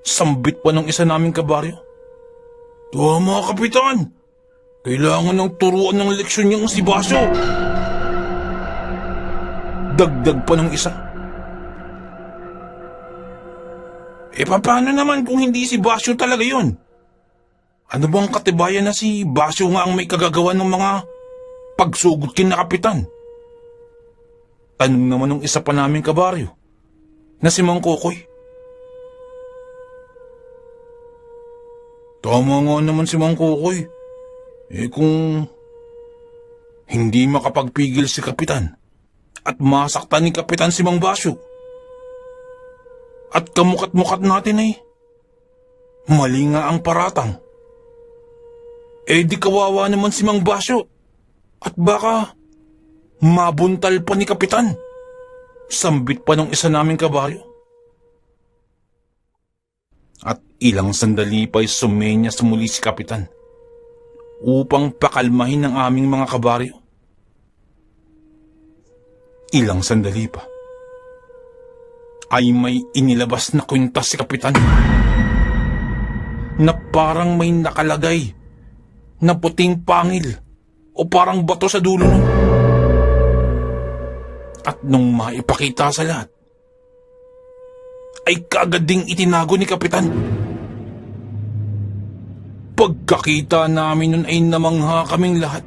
Sambit pa ng isa naming kabaryo. Tama, Kapitan. Kailangan ng turuan ng leksyon niyang si Basyo. Dagdag pa ng isa. Paano naman kung hindi si Basyo talaga yun? Ano bang katibayan na si Basyo nga ang may kagagawa ng mga pagsugod kin na Kapitan? Tanong naman ng isa pa naming kabaryo na si Mang Kokoy. Tama nga naman si Mang Kokoy. Kung hindi makapagpigil si Kapitan at masaktan ni Kapitan si Mang Basyo at kamukat-mukat natin mali nga ang paratang, di kawawa naman si Mang Basyo at baka Mabuntal pa ni Kapitan. Sambit pa ng isa naming kabaryo. At ilang sandali pa'y sumenyas muli si Kapitan upang pakalmahin ang aming mga kabaryo. Ilang sandali pa ay may inilabas na kwintas si Kapitan na parang may nakalagay na puting pangil o parang bato sa dulo nun. At nung maipakita sa lahat, ay kaagad ding itinago ni Kapitan. Pagkakita namin nun ay namangha kaming lahat.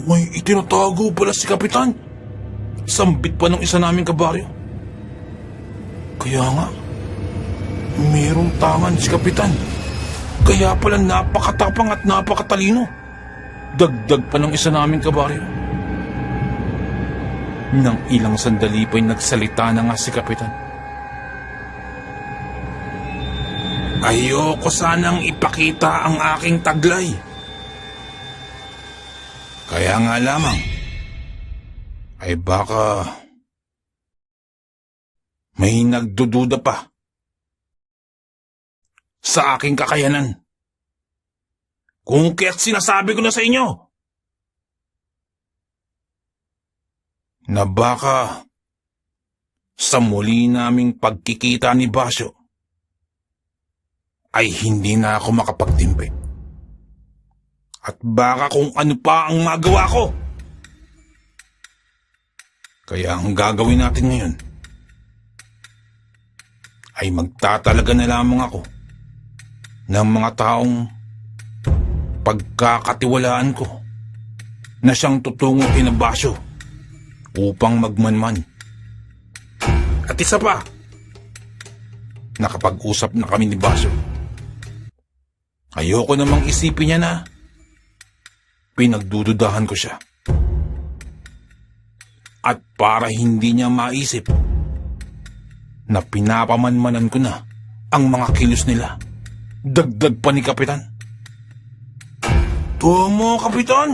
May itinatago pala si Kapitan. Sambit pa ng isa naming kabaryo. Kaya nga, mayroong tangan si Kapitan. Kaya pala napakatapang at napakatalino. Dagdag pa ng isa naming kabaryo. Nang ilang sandali pa'y nagsalita na nga si Kapitan. Ayoko sanang ipakita ang aking taglay. Kaya nga lamang, ay baka may nagdududa pa sa aking kakayanan. Kung kaya't sinasabi ko na sa inyo na baka sa muli naming pagkikita ni Basyo ay hindi na ako makapagtimpi. At baka kung ano pa ang magawa ko. Kaya ang gagawin natin ngayon ay magtatalaga na lamang ako ng mga taong pagkakatiwalaan ko na siyang tutungo kina Basyo upang magmanman. At isa pa, nakapag-usap na kami ni Basyo. Ayoko namang isipin niya na pinagdududahan ko siya. At para hindi niya maisip na pinapamanmanan ko na ang mga kilos nila, dagdag pa ni Kapitan. Tama, Kapitan!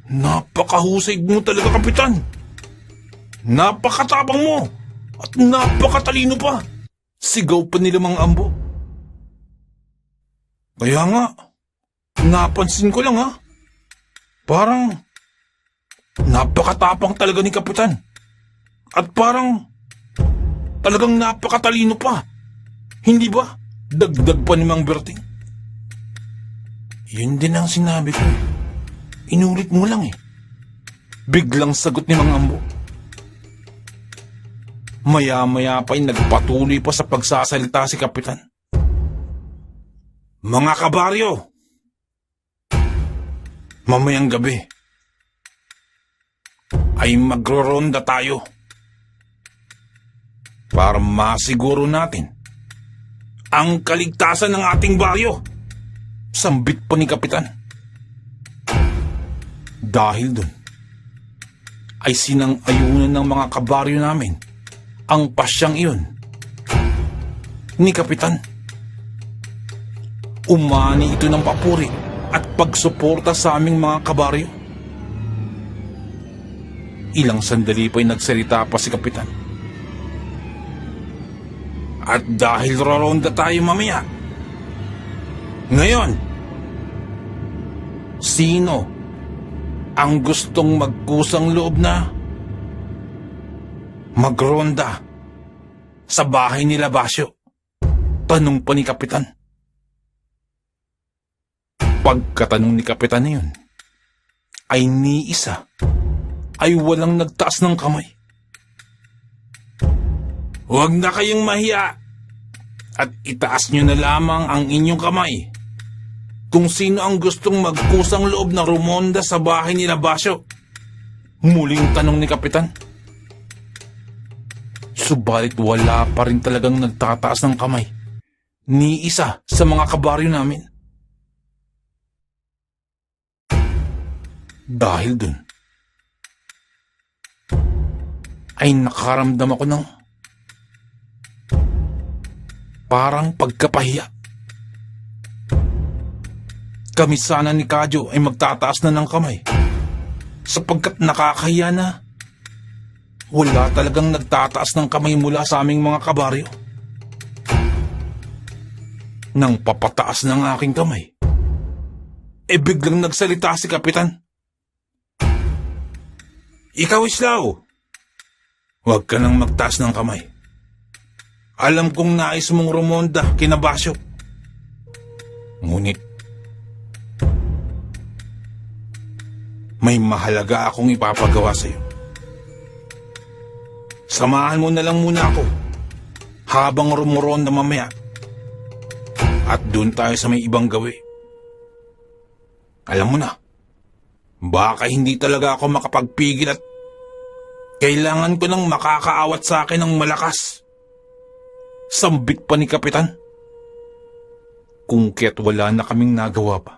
Napakahusay mo talaga, Kapitan! Napakatapang mo! At napakatalino pa! Sigaw pa nila mga ambo. Kaya nga, napansin ko lang ha. Parang napakatapang talaga ni Kapitan. At parang talagang napakatalino pa. Hindi ba? Dagdag pa ni Mang Berting. Yun din ang sinabi ko. Inulit mo lang eh. Biglang sagot ni Mang Ambo. Maya-maya pa'y nagpatuloy pa sa pagsasalita si Kapitan. Mga kabaryo, mamayang gabi ay magro-ronda tayo para masiguro natin ang kaligtasan ng ating baryo. Sambit pa ni Kapitan. Dahil dun ay sinang-ayunan ng mga kabaryo namin ang pasyang iyon ni Kapitan. Umani ito ng papuri at pagsuporta sa aming mga kabaryo. Ilang sandali pa'y nagsalita pa si Kapitan. At dahil roronda tayo mamaya, ngayon, sino ang gustong magkusang loob na magronda sa bahay nila Basyo? Tanong pa ni Kapitan. Pagkatanong ni Kapitan na yun, ay ni isa ay walang nagtaas ng kamay. Huwag na kayong mahiya at itaas nyo na lamang ang inyong kamay kung sino ang gustong magkusang loob na rumonda sa bahay nila Basyo. Muling tanong ni Kapitan. Subalit wala pa rin talagang nagtataas ng kamay ni isa sa mga kabaryo namin. Dahil dun ay nakaramdam ako ng parang pagkapahiya. Kami sana ni Kadyo ay magtataas na ng kamay. sapagkat nakakahiya na. Wala talagang nagtataas ng kamay mula sa aming mga kabaryo. Nang papataas ng aking kamay, biglang nagsalita si Kapitan. Ikaw, Islaw, huwag ka nang magtaas ng kamay. Alam kong nais mong rumonda kina Basyo. Ngunit, may mahalaga akong ipapagawa sa iyo. Samahan mo na lang muna ako habang rumuronda mamaya. At doon tayo sa may ibang gawi. Alam mo na, baka hindi talaga ako makapagpigil at kailangan ko nang makakaawat sa akin ng malakas. Sambit pa ni Kapitan. Kung kaya't wala na kaming nagawa pa.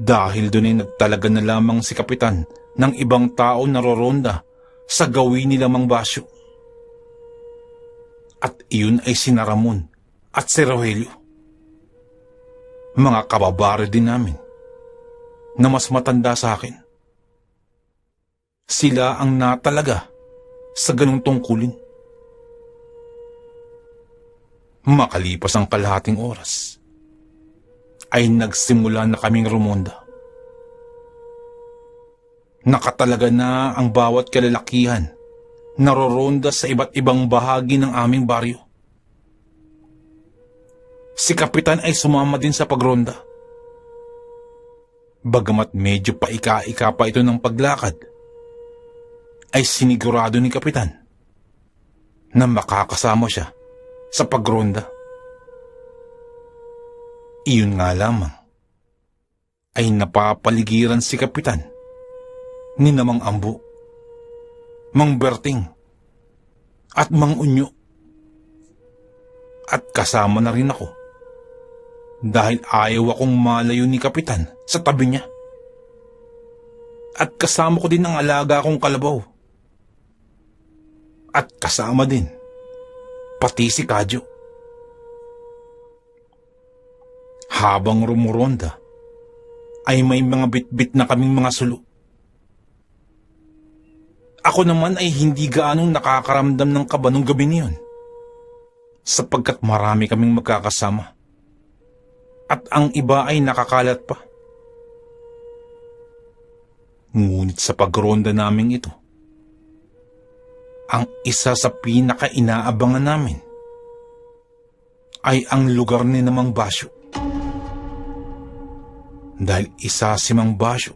Dahil doon ay nagtalaga na lamang si Kapitan ng ibang tao na roronda sa gawi nila Mang Basyo. At iyon ay si Ramon at si Rogelio. Mga kababaro din namin na mas matanda sa akin. Sila ang natalaga sa ganung tungkulin. Makalipas ang kalahating oras, ay nagsimula na kaming rumonda. Nakatalaga na ang bawat kalalakihan na roronda sa iba't ibang bahagi ng aming baryo. Si Kapitan ay sumama din sa pagronda. Bagamat medyo paika-ika pa ito ng paglakad, ay sinigurado ni Kapitan na makakasama siya sa pagronda. Iyon nga lamang ay napapaligiran si Kapitan ni Mang Ambo, Mang Berting at Mang Unyo. At kasama na rin ako dahil ayaw akong malayo ni Kapitan sa tabi niya. At kasama ko din ang alaga kong kalabaw. At kasama din pati si Kadyo. Habang rumuronda, ay may mga bitbit na kaming mga sulo. Ako naman ay hindi gaanong nakakaramdam ng kaba nung gabi niyon, sapagkat marami kaming magkakasama. At ang iba ay nakakalat pa. Ngunit sa pagronda naming ito, ang isa sa pinaka-inaabangan namin ay ang lugar ni Mang Basyo. Dahil isa si Mang Basyo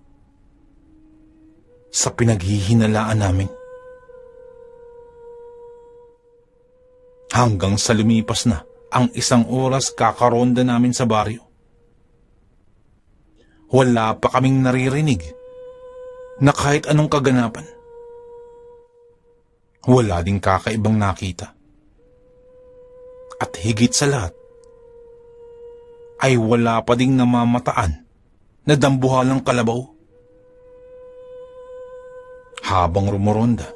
sa pinaghihinalaan namin. Hanggang sa lumipas na ang isang oras kakaronda namin sa baryo. Wala pa kaming naririnig na kahit anong kaganapan. Wala ding kakaibang nakita. At higit sa lahat, ay wala pa ding namamataan na dambuhalang kalabaw. Habang rumuronda,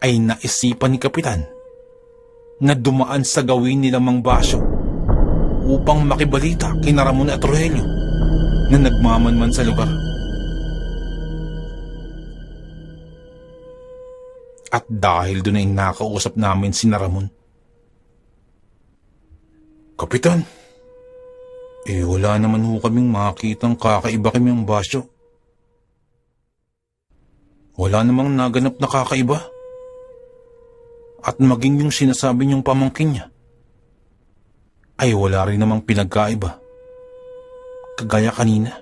ay naisipan ni Kapitan na dumaan sa gawin nila Mang Basyo upang makibalita kina Ramon at Rogelio na nagmamanman sa lugar. At dahil doon ay nakausap namin si Ramon. Kapitan, wala naman ho kaming makitang kakaiba kay Mang Basyo. Wala namang naganap na kakaiba. At maging yung sinasabi niyong pamangkin niya, ay wala rin namang pinagkaiba. Kagaya kanina,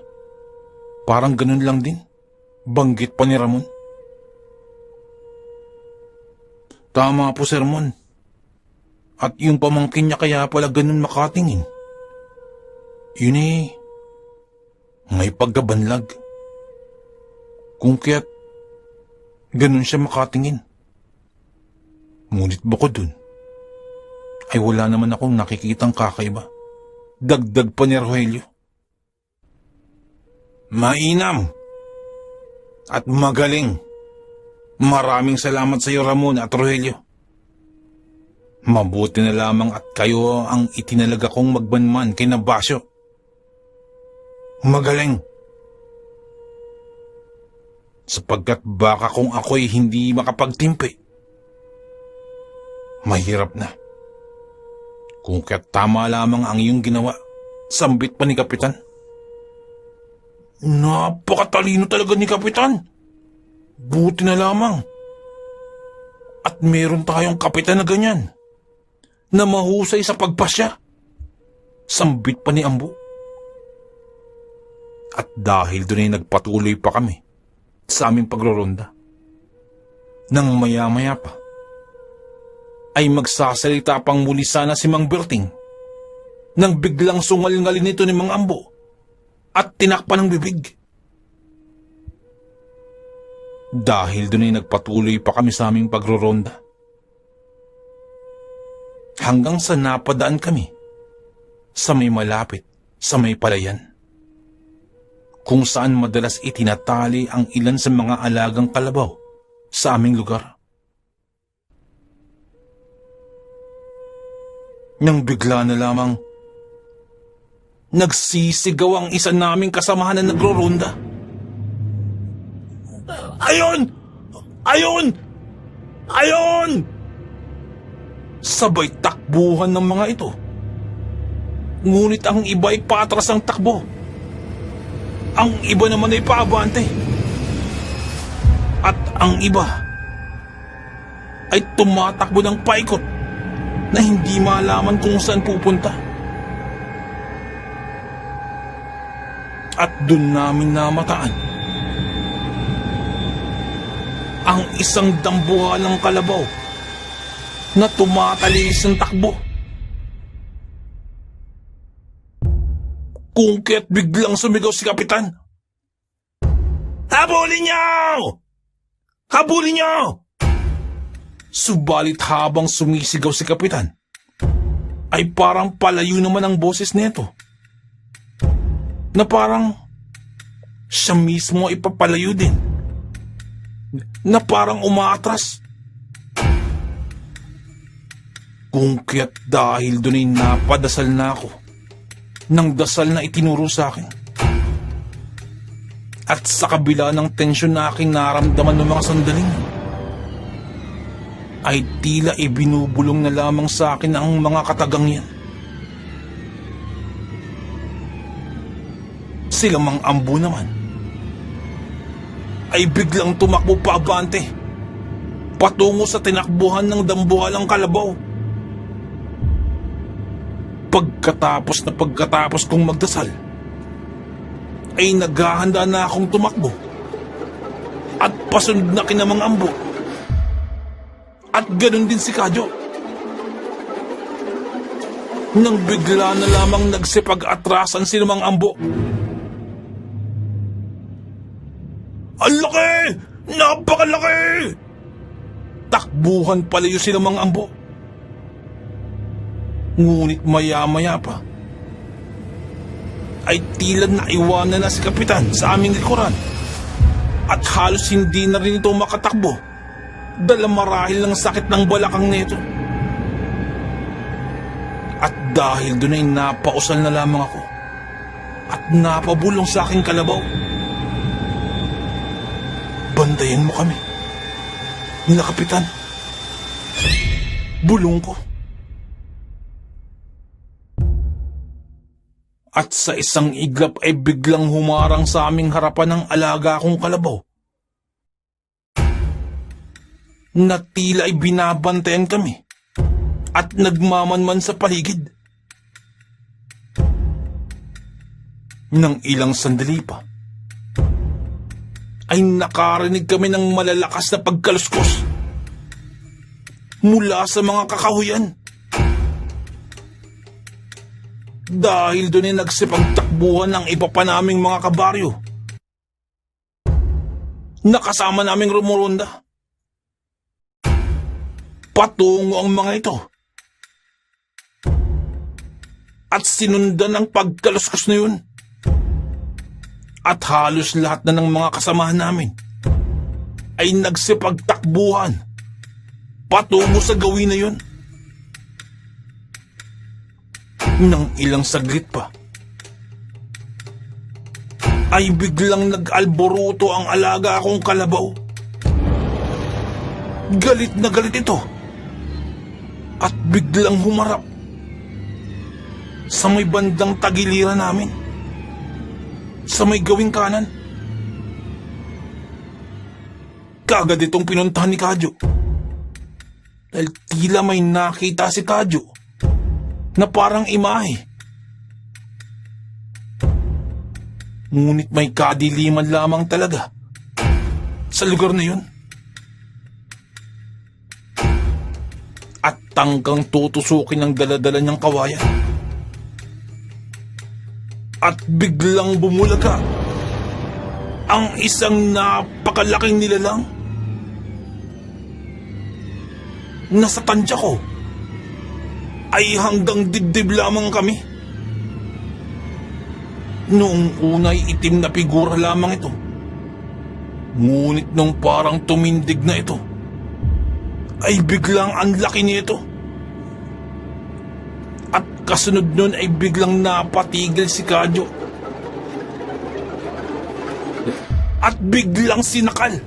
parang ganun lang din, banggit pa ni Ramon. Tama po, Sir Mon. At yung pamangkin niya kaya pala ganun makatingin. Yun may pagkabanlag. Kung kaya't ganun siya makatingin. Ngunit bukod dun, ay wala naman akong nakikitang kakaiba. Dagdag pa ni Rogelio. Mainam at magaling. Maraming salamat sa iyo, Ramon at Rogelio. Mabuti na lamang at kayo ang itinalaga kong magbanman kay Basyo. Magaling. sapagkat baka kung ako'y hindi makapagtimpi, mahirap na. Kung kaya't tama lamang ang iyong ginawa, sambit pa ni Kapitan. Napakatalino talaga ni Kapitan. Buti na lamang. At meron tayong kapitan na ganyan, na mahusay sa pagpasya. Sambit pa ni Ambo. At dahil doon ay nagpatuloy pa kami sa aming pagroronda. Nang maya-maya pa, ay magsasalita pang muli sana si Mang Berting nang biglang sungal-ngalin nito ni Mang Ambo at tinakpan ng bibig. Dahil doon ay nagpatuloy pa kami sa aming pagroronda. Hanggang sa napadaan kami sa may malapit sa may palayan, kung saan madalas itinatali ang ilan sa mga alagang kalabaw sa aming lugar. Nang bigla na lamang, nagsisigaw ang isa naming kasamahan na nagroronda. Ayon! Ayon! Ayon! Sabay takbuhan ng mga ito. Ngunit ang iba ay patras ang takbo. Ang iba naman ay paabante. At ang iba ay tumatakbo ng paikot na hindi malaman kung saan pupunta. At dun namin namataan ang isang dambuhalang kalabaw na tumatalis ng takbo. Kung kaya't biglang sumigaw si Kapitan, "Habulin niyo! Habulin niyo!" Subalit habang sumisigaw si Kapitan, ay parang palayo naman ang boses nito, na parang siya mismo ay papalayo din, na parang umaatras. Kung kaya't dahil doon ay napadasal na ako ng dasal na itinuro sa akin. At sa kabila ng tensyon na aking naramdaman ng mga sandaling, ay tila ibinubulong na lamang sa akin ang mga katagang yan. Sila Mang Ambo naman ay biglang tumakbo paabante patungo sa tinakbuhan ng dambuhalang kalabaw. Pagkatapos kong magdasal, ay naghahanda na akong tumakbo at pasunod na kina Mang Ambo. At ganun din si Kadyo. Nang bigla na lamang nagsipag-atrasan si Mang Ambo. Ang laki! Napakalaki! Takbuhan palayo si Mang Ambo. Ngunit maya-maya pa, ay tila naiwanan na si Kapitan sa aming likuran at halos hindi na rin ito makatakbo dala marahil ng sakit ng balakang nito. At dahil doon ay napausal na lamang ako at napabulong sa aking kalabaw. Bantayan mo kami, nila Kapitan. Bulong ko. At sa isang iglap ay biglang humarang sa aming harapan ng alaga kong kalabaw, na tila ay binabantayan kami at nagmamanman sa paligid. Nang ilang sandali pa, ay nakarinig kami ng malalakas na pagkaluskos mula sa mga kakahuyan. Dahil doon ay nagsipagtakbuhan ng iba pa naming mga kabaryo na kasama naming rumuronda. Patungo ang mga ito at sinundan ang pagkaluskos na yun. At halos lahat na ng mga kasamahan namin ay nagsipagtakbuhan patungo sa gawin na yun. Nang ilang saglit pa, ay biglang nag-alboruto ang alaga kong kalabaw. Galit na galit ito at biglang humarap sa may bandang tagiliran namin, sa may gawing kanan. Kagad itong pinuntahan ni Kadyo dahil tila may nakita si Kadyo na parang imahe. Ngunit may kadiliman lamang talaga sa lugar na yun. At tangkang tutusukin ang daladala niyang kawayan. At biglang bumulaga ang isang napakalaking nilalang. Nasa tansya ko ay hanggang dibdib lamang kami. Noong unay itim na figura lamang ito. Ngunit nung parang tumindig na ito, ay biglang ang laki nito. At kasunod nun ay biglang napatigil si Kadyo. At biglang sinakal.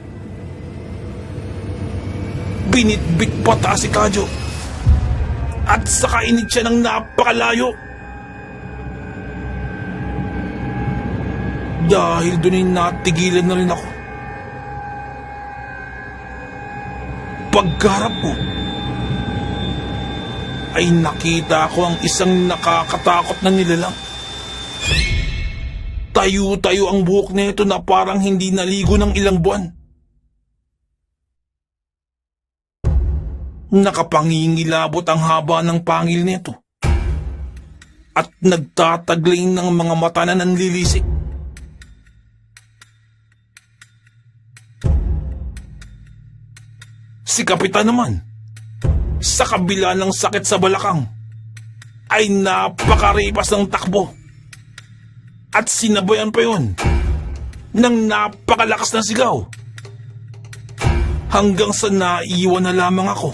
Binitbit pata si Kadyo. At sakainit siya ng napakalayo. Dahil doon ay natigilan na rin ako. Pagkarap ko, ay nakita ko ang isang nakakatakot na nilalang. Tayo-tayo ang buhok nito na parang hindi naligo ng ilang buwan. Nakapangingilabot ang haba ng pangil nito. At nagtatagling ng mga mata na nanlilisik. Si Kapitan naman, sa kabila ng sakit sa balakang, ay napakaripas ng takbo. At sinabayan pa yun ng napakalakas na sigaw. Hanggang sa naiwan na lamang ako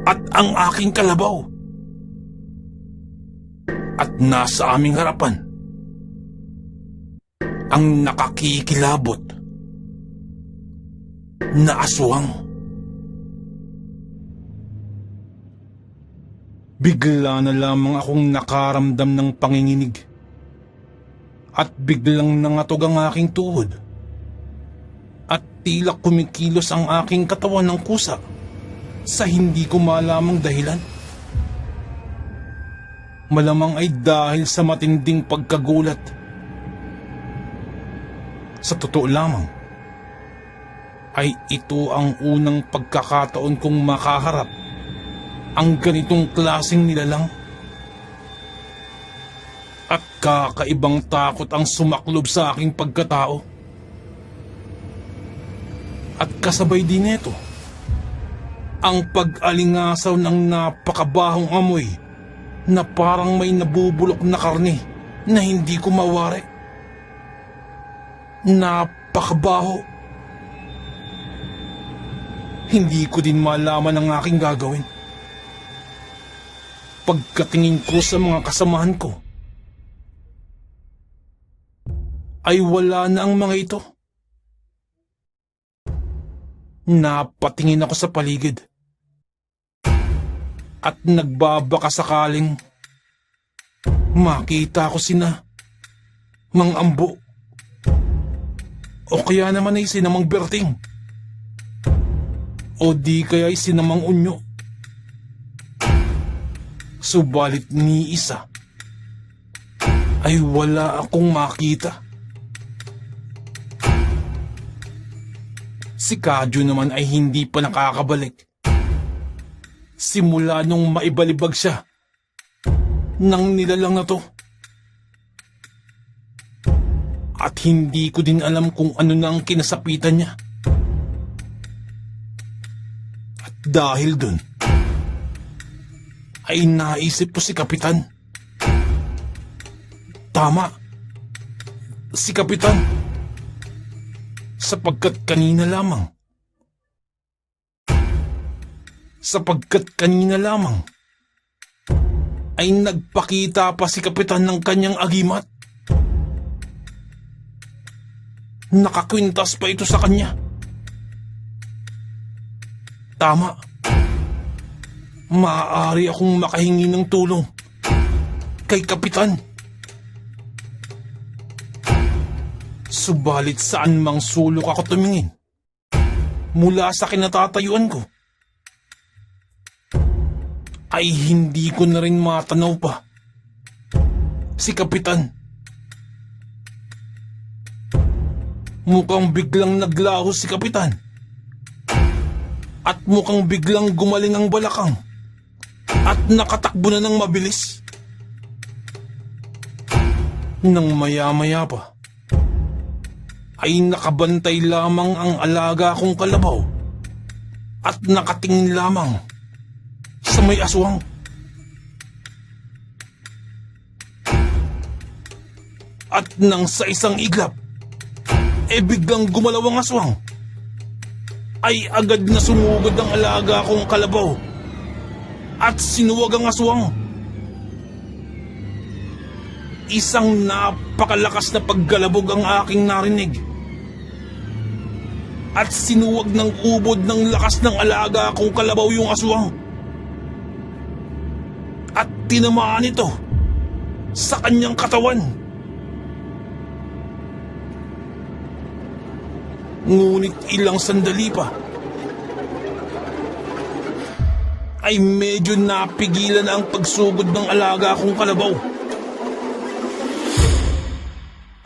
at ang aking kalabaw. At nasa aming harapan, ang nakakikilabot na aswang. Bigla na lamang akong nakaramdam ng panginginig at biglang nangatog ang aking tuhod at tila kumikilos ang aking katawan ng kusa sa hindi ko malamang dahilan. Malamang ay dahil sa matinding pagkagulat. Sa totoo lamang, ay ito ang unang pagkakataon kong makaharap ang ganitong klaseng nilalang. At kakaibang takot ang sumaklob sa aking pagkatao. At kasabay din nito, ang pag-alingasaw ng napakabahong amoy na parang may nabubulok na karne na hindi ko mawari. Napakabaho. Hindi ko din malaman ang aking gagawin. Pagkatingin ko sa mga kasamahan ko, ay wala na ang mga ito. Napatingin ako sa paligid at nagbabaka sakaling makita ko sina Mang Ambo o kaya naman ay sina Mang Berting o di kaya ay sina Mang Unyo. Subalit ni isa ay wala akong makita. Si Kadyo naman ay hindi pa nakakabalik. Simula nung maibalibag siya nang nilalang na to. At hindi ko din alam kung ano na ang kinasapitan niya. At dahil dun, ay naisip ko si Kapitan. Tama, si Kapitan. Sapagkat kanina lamang ay nagpakita pa si Kapitan ng kanyang agimat. Nakakwintas pa ito sa kanya. Tama. Maaari akong makahingi ng tulong kay Kapitan. Subalit saan mang sulok ako tumingin mula sa kinatatayuan ko, ay hindi ko na rin matanaw pa si Kapitan. Mukhang biglang naglaho si Kapitan at mukhang biglang gumaling ang balakang at nakatakbo na ng mabilis. Nang maya-maya pa ay nakabantay lamang ang alaga kong kalabaw at nakatingin lamang sa may aswang. At nang sa isang iglap, biglang gumalaw ang aswang, ay agad na sumugod ang alaga kong kalabaw at sinuwag ang aswang. Isang napakalakas na paggalabog ang aking narinig at sinuwag ng ubod ng lakas ng alaga kong kalabaw yung aswang at tinamaan ito sa kanyang katawan. Ngunit ilang sandali pa ay medyo napigilan na ang pagsugod ng alaga kong kalabaw.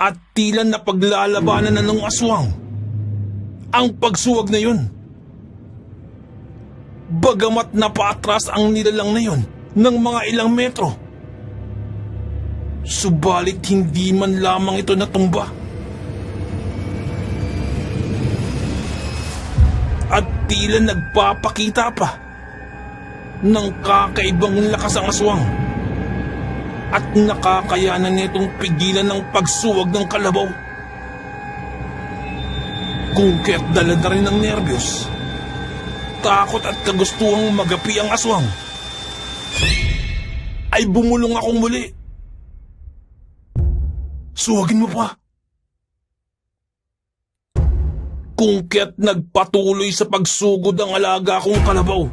At tila na paglalabanan na ng aswang ang pagsuwag na yun. Bagamat napaatras ang nilalang na yun ng mga ilang metro, subalit hindi man lamang ito natumba. At tila nagpapakita pa ng kakaibang lakas ang aswang at nakakayanan nitong pigilan ng pagsuwag ng kalabaw. Kung kaya't dala na rin ng nerbiyos, takot at kagustuhang magapi ang aswang, ay bumulong akong muli. Suwagin mo pa. Kung kaya't nagpatuloy sa pagsugod ang alaga kong kalabaw,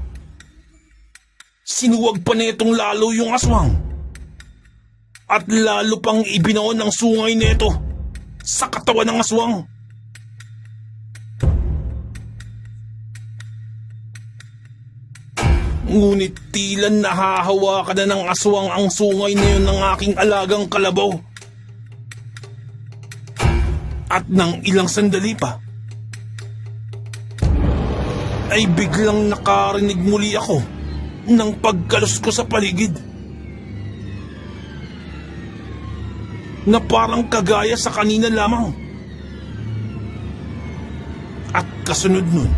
sinuwag pa nitong lalo yung aswang at lalo pang ibinoon ang sungay nito sa katawan ng aswang. Ngunit tila nahahawakan na ng aswang ang sungay na yun ng aking alagang kalabaw. At nang ilang sandali pa, ay biglang nakarinig muli ako ng pagkalos ko sa paligid, na parang kagaya sa kanina lamang. At kasunod nun,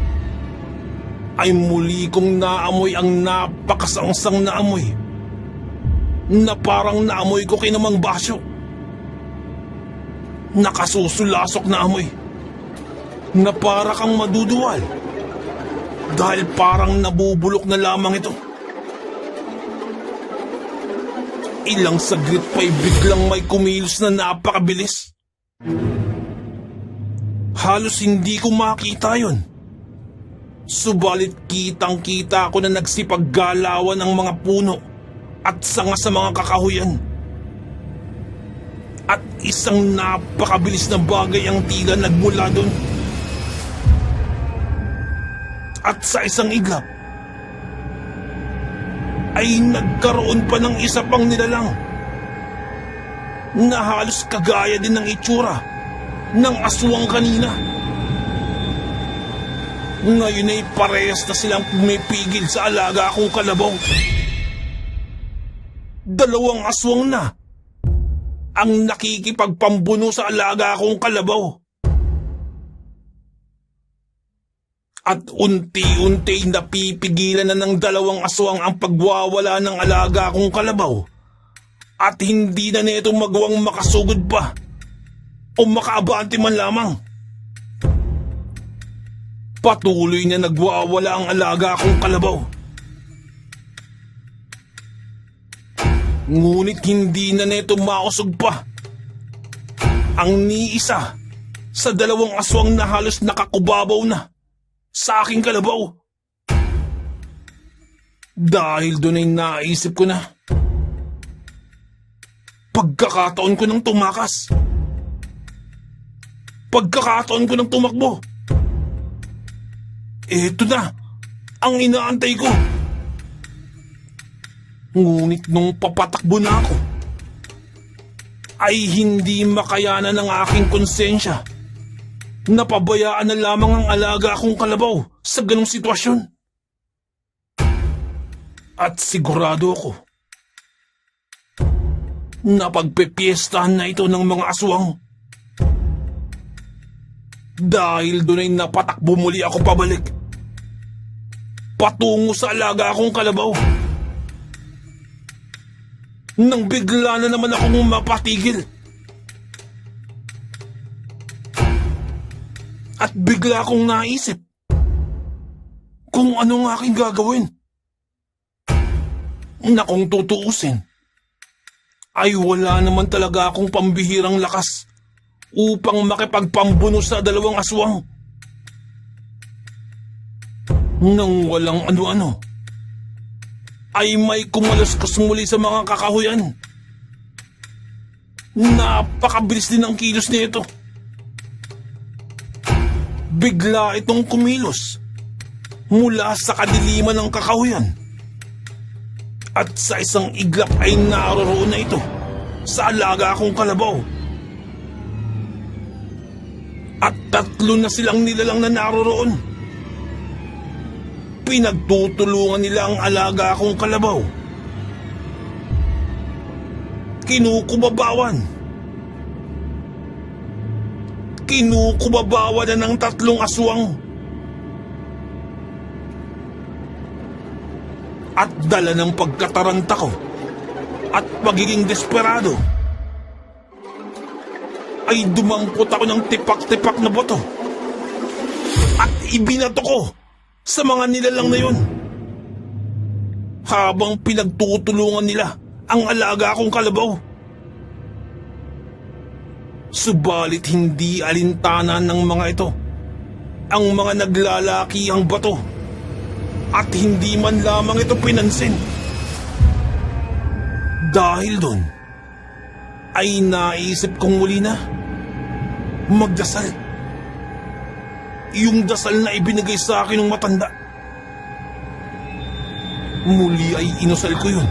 ay muli kong naamoy ang napakasangsang na amoy, na parang naamoy ko kinamang basyo. Nakasusulasok na amoy, na para kang maduduwal, dahil parang nabubulok na lamang ito. Ilang saglit pa'y biglang may kumilos na napakabilis. Halos hindi ko makita yon. Subalit kitang-kita ko na nagsipaggalawan ang mga puno at sanga sa mga kakahuyan. At isang napakabilis na bagay ang tila nagmula doon. At sa isang iglap, ay nagkaroon pa ng isa pang nilalang na halos kagaya din ng itsura ng aswang kanina. Ngayon ay parehas na silang pumipigil sa alaga akong kalabaw. Dalawang aswang na ang nakikipagpambuno sa alaga akong kalabaw. At unti-unti napipigilan na ng dalawang aswang ang pagwawala ng alaga kong kalabaw at hindi na nito magawang makasugod pa o makaabante man lamang. Patuloy na nagwawala ang alaga kong kalabaw. Ngunit hindi na nito mausog pa ang niisa sa dalawang aswang na halos nakakubabaw na sa aking kalabaw. Dahil doon ay naisip ko na pagkakataon ko ng tumakas. Pagkakataon ko ng tumakbo. Eto na ang inaantay ko. Ngunit nung papatakbo na ako, ay hindi makayanan ng aking konsensya. Napabayaan na lamang ang alaga akong kalabaw sa ganong sitwasyon. At sigurado ako na pagpepiestahan na ito ng mga aswang. Dahil doon ay napatakbo muli ako pabalik, patungo sa alaga akong kalabaw. Nang bigla na naman akong mapatigil. At bigla akong naisip kung ano ang aking gagawin. Na kung tutuusin, ay wala naman talaga akong pambihirang lakas upang makipagpambuno sa dalawang aswang. Nang walang ano-ano, ay may kumaluskos muli sa mga kakahuyan. Napakabilis din ang kilos nito. Bigla itong kumilos mula sa kadiliman ng kakahuyan. At sa isang iglap ay naroroon na ito sa alaga akong kalabaw. At 3 na silang nilalang na naroroon. Pinagtutulungan nila ang alaga akong kalabaw. Kinukubabawan na ng 3 aswang. At dala ng pagkataranta ko at pagiging desperado, ay dumampot ako ng tipak-tipak na boto at ibinato ko sa mga nilalang na yun, habang pinagtutulungan nila ang alaga akong kalabaw. Subalit hindi alintanan ng mga ito ang mga naglalaki ang bato, at hindi man lamang ito pinansin. Dahil doon, ay naisip kong muli na magdasal. Yung dasal na ibinigay sa akin ng matanda. Muli ay inusal ko yun.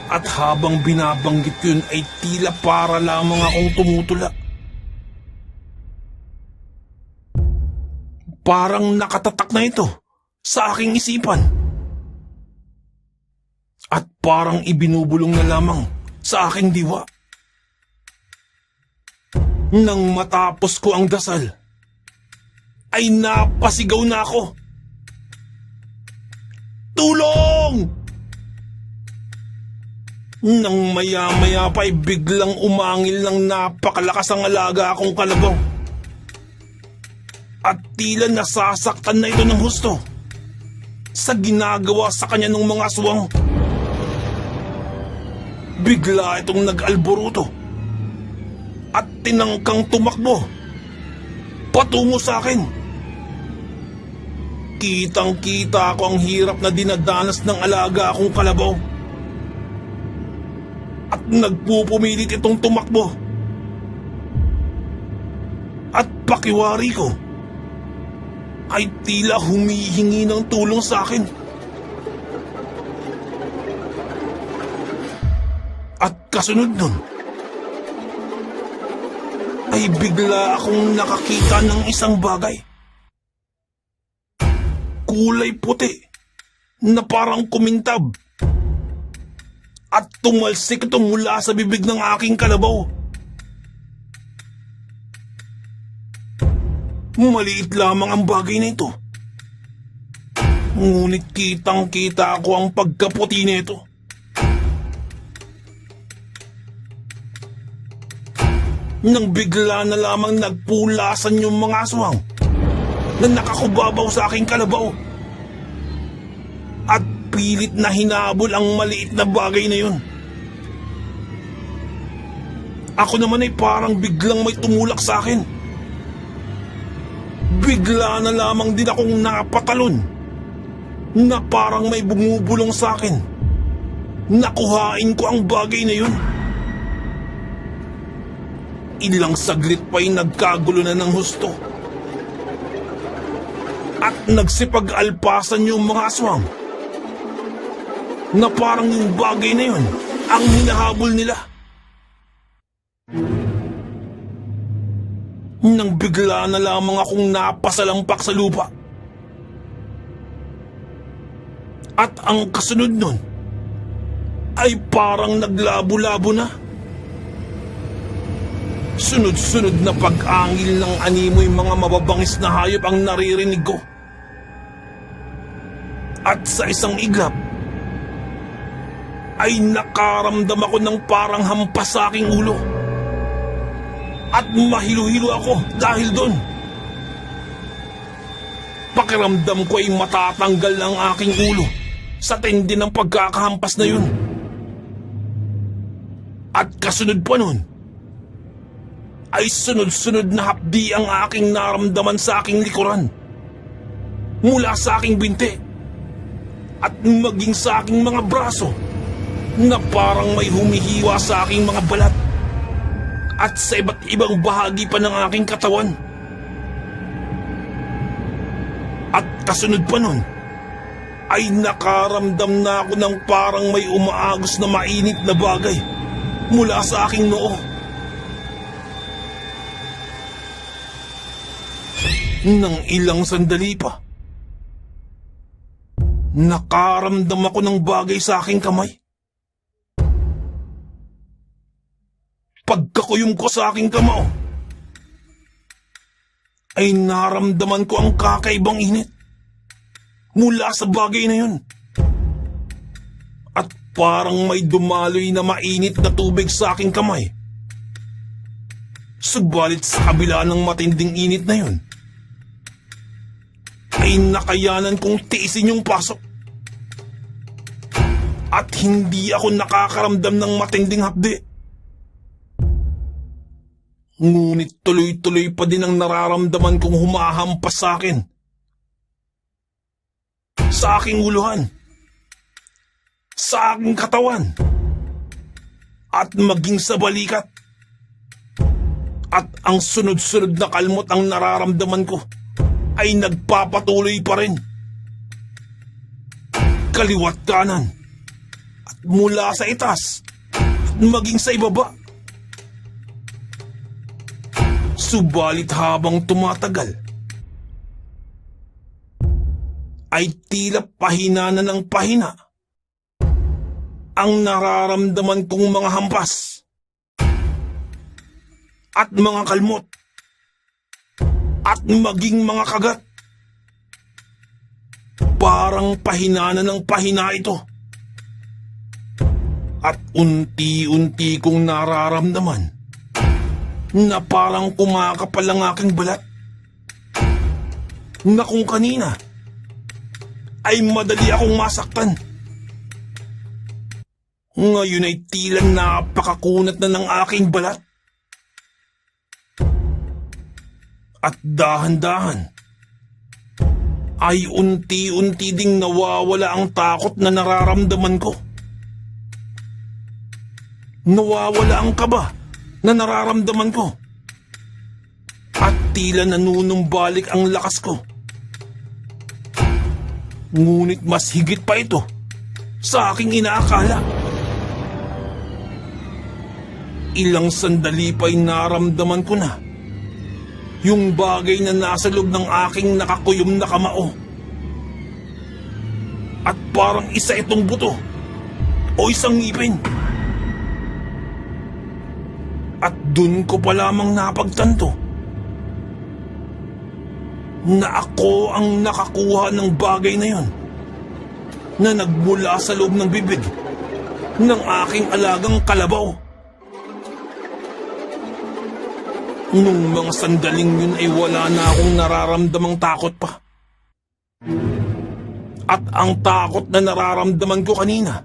At habang binabanggit yun ay tila para lamang akong tumutula. Parang nakatatak na ito sa aking isipan. At parang ibinubulong na lamang sa aking diwa. Nang matapos ko ang dasal, ay napasigaw na ako. Tulong! Nang maya-maya pa ay biglang umangil ng napakalakas ang alaga akong kalabaw. At tila nasasaktan na ito ng husto sa ginagawa sa kanya ng mga aswang. Bigla itong nag-alboruto at tinangkang tumakbo patungo sa akin. Kitang-kita ko ang hirap na dinadanas ng alaga akong kalabaw. At nagpupumilit itong tumakbo. At pakiwari ko ay tila humihingi ng tulong sa akin. At kasunod nun, ay bigla akong nakakita ng isang bagay. Kulay puti na parang kumintab. At tumalsik ito mula sa bibig ng aking kalabaw. Maliit lamang ang bagay na ito. Ngunit kitang-kita ko ang pagkaputi nito. Nang bigla na lamang nagpulasan yung mga aswang na nakakubabaw sa aking kalabaw. At pilit na hinabol ang maliit na bagay na yun. Ako naman ay parang biglang may tumulak sa akin. Bigla na lamang din akong napatalon na parang may bumubulong sa akin. Nakuhain ko ang bagay na yun. Ilang saglit pa'y nagkagulo na ng husto. At nagsipag-alpasan yung mga aswang. Na parang yung bagay na yun ang hinahabol nila. Nang bigla na lamang akong napasalampak sa lupa. At ang kasunod nun ay parang naglabo-labo na. Sunod-sunod na pag-angil ng animoy mga mababangis na hayop ang naririnig ko. At sa isang iglap, ay nakaramdam ako ng parang hampas sa aking ulo. At mahilo-hilo ako dahil doon. Pakiramdam ko ay matatanggal ang aking ulo sa tindi ng pagkakahampas na yun. At kasunod pa nun, ay sunod-sunod na hapdi ang aking naramdaman sa aking likuran. Mula sa aking binti at maging sa aking mga braso na parang may humihiwa sa aking mga balat at sa iba't ibang bahagi pa ng aking katawan. At kasunod pa nun, ay nakaramdam na ako ng parang may umaagos na mainit na bagay mula sa aking noo. Nang ilang sandali pa, nakaramdam ako ng bagay sa aking kamay. Pagkakuyom ko sa aking kamao, ay naramdaman ko ang kakaibang init mula sa bagay na yun. At parang may dumaloy na mainit na tubig sa aking kamay. Subalit sa kabila ng matinding init na yun, ay nakayanan kong tiisin yung pasok. At hindi ako nakakaramdam ng matinding hapdi. Ngunit tuloy-tuloy pa din ang nararamdaman kong humahampas sa akin. Sa aking uluhan. Sa aking katawan. At maging sa balikat. At ang sunod-sunod na kalmot ang nararamdaman ko ay nagpapatuloy pa rin. Kaliwat kanan. At mula sa itaas. At maging sa ibaba. Subalit habang tumatagal, ay tila pahina na ng pahina ang nararamdaman kong mga hampas at mga kalmot at maging mga kagat. Parang pahina na ng pahina ito. At unti-unti kong nararamdaman na parang kumakapal ang aking balat. Na kung kanina ay madali akong masaktan, ngayon ay tila napakakunat na ng aking balat. At dahan-dahan ay unti-unti ding nawawala ang takot na nararamdaman ko. Nawawala ang kaba na nararamdaman ko. At tila nanunumbalik ang lakas ko. Ngunit mas higit pa ito sa aking inaakala. Ilang sandali pa'y naramdaman ko na yung bagay na nasa loob ng aking nakakuyom na kamao. At parang isa itong buto o isang ngipin. At dun ko pa lamang napagtanto na ako ang nakakuha ng bagay na yon na nagmula sa loob ng bibig ng aking alagang kalabaw. Nung mga sandaling yun ay wala na akong nararamdamang takot pa. At ang takot na nararamdaman ko kanina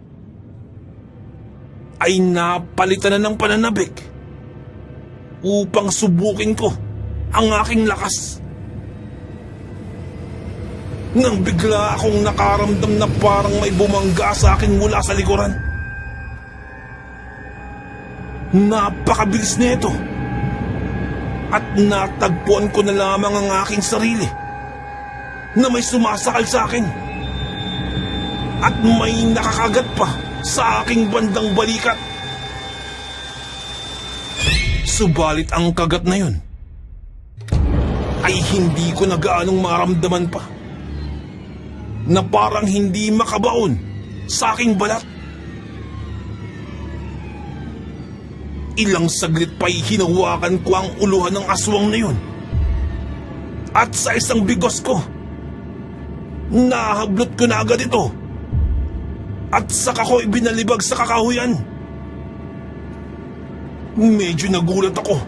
ay napalitan na ng pananabik upang subukin ko ang aking lakas. Nang bigla akong nakaramdam na parang may bumangga sa akin mula sa likuran. Napakabilis nito. At natagpuan ko na lamang ang aking sarili na may sumasakal sa akin. At may nakakagat pa sa aking bandang balikat. Subalit ang kagat na yun ay hindi ko na gaanong maramdaman pa, na parang hindi makabaon sa aking balat. Ilang saglit pa'y hinawakan ko ang uluhan ng aswang na yun. At sa isang bigos ko, nahablot ko na agad ito. At saka ko ibinalibag sa kakahuyan. Medyo nagulat ako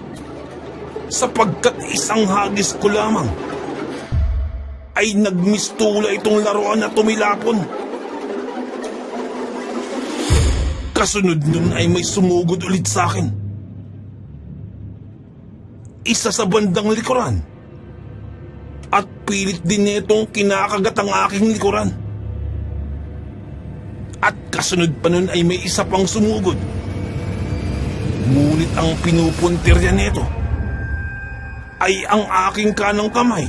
sapagkat isang hagis ko lamang ay nagmistula itong laruan na tumilapon. Kasunod nun ay may sumugod ulit sa akin. Isa sa bandang likuran. At pilit din netong kinakagat ang aking likuran. At kasunod pa nun ay may isa pang sumugod. Ngunit ang pinupuntirya neto ay ang aking kanang kamay,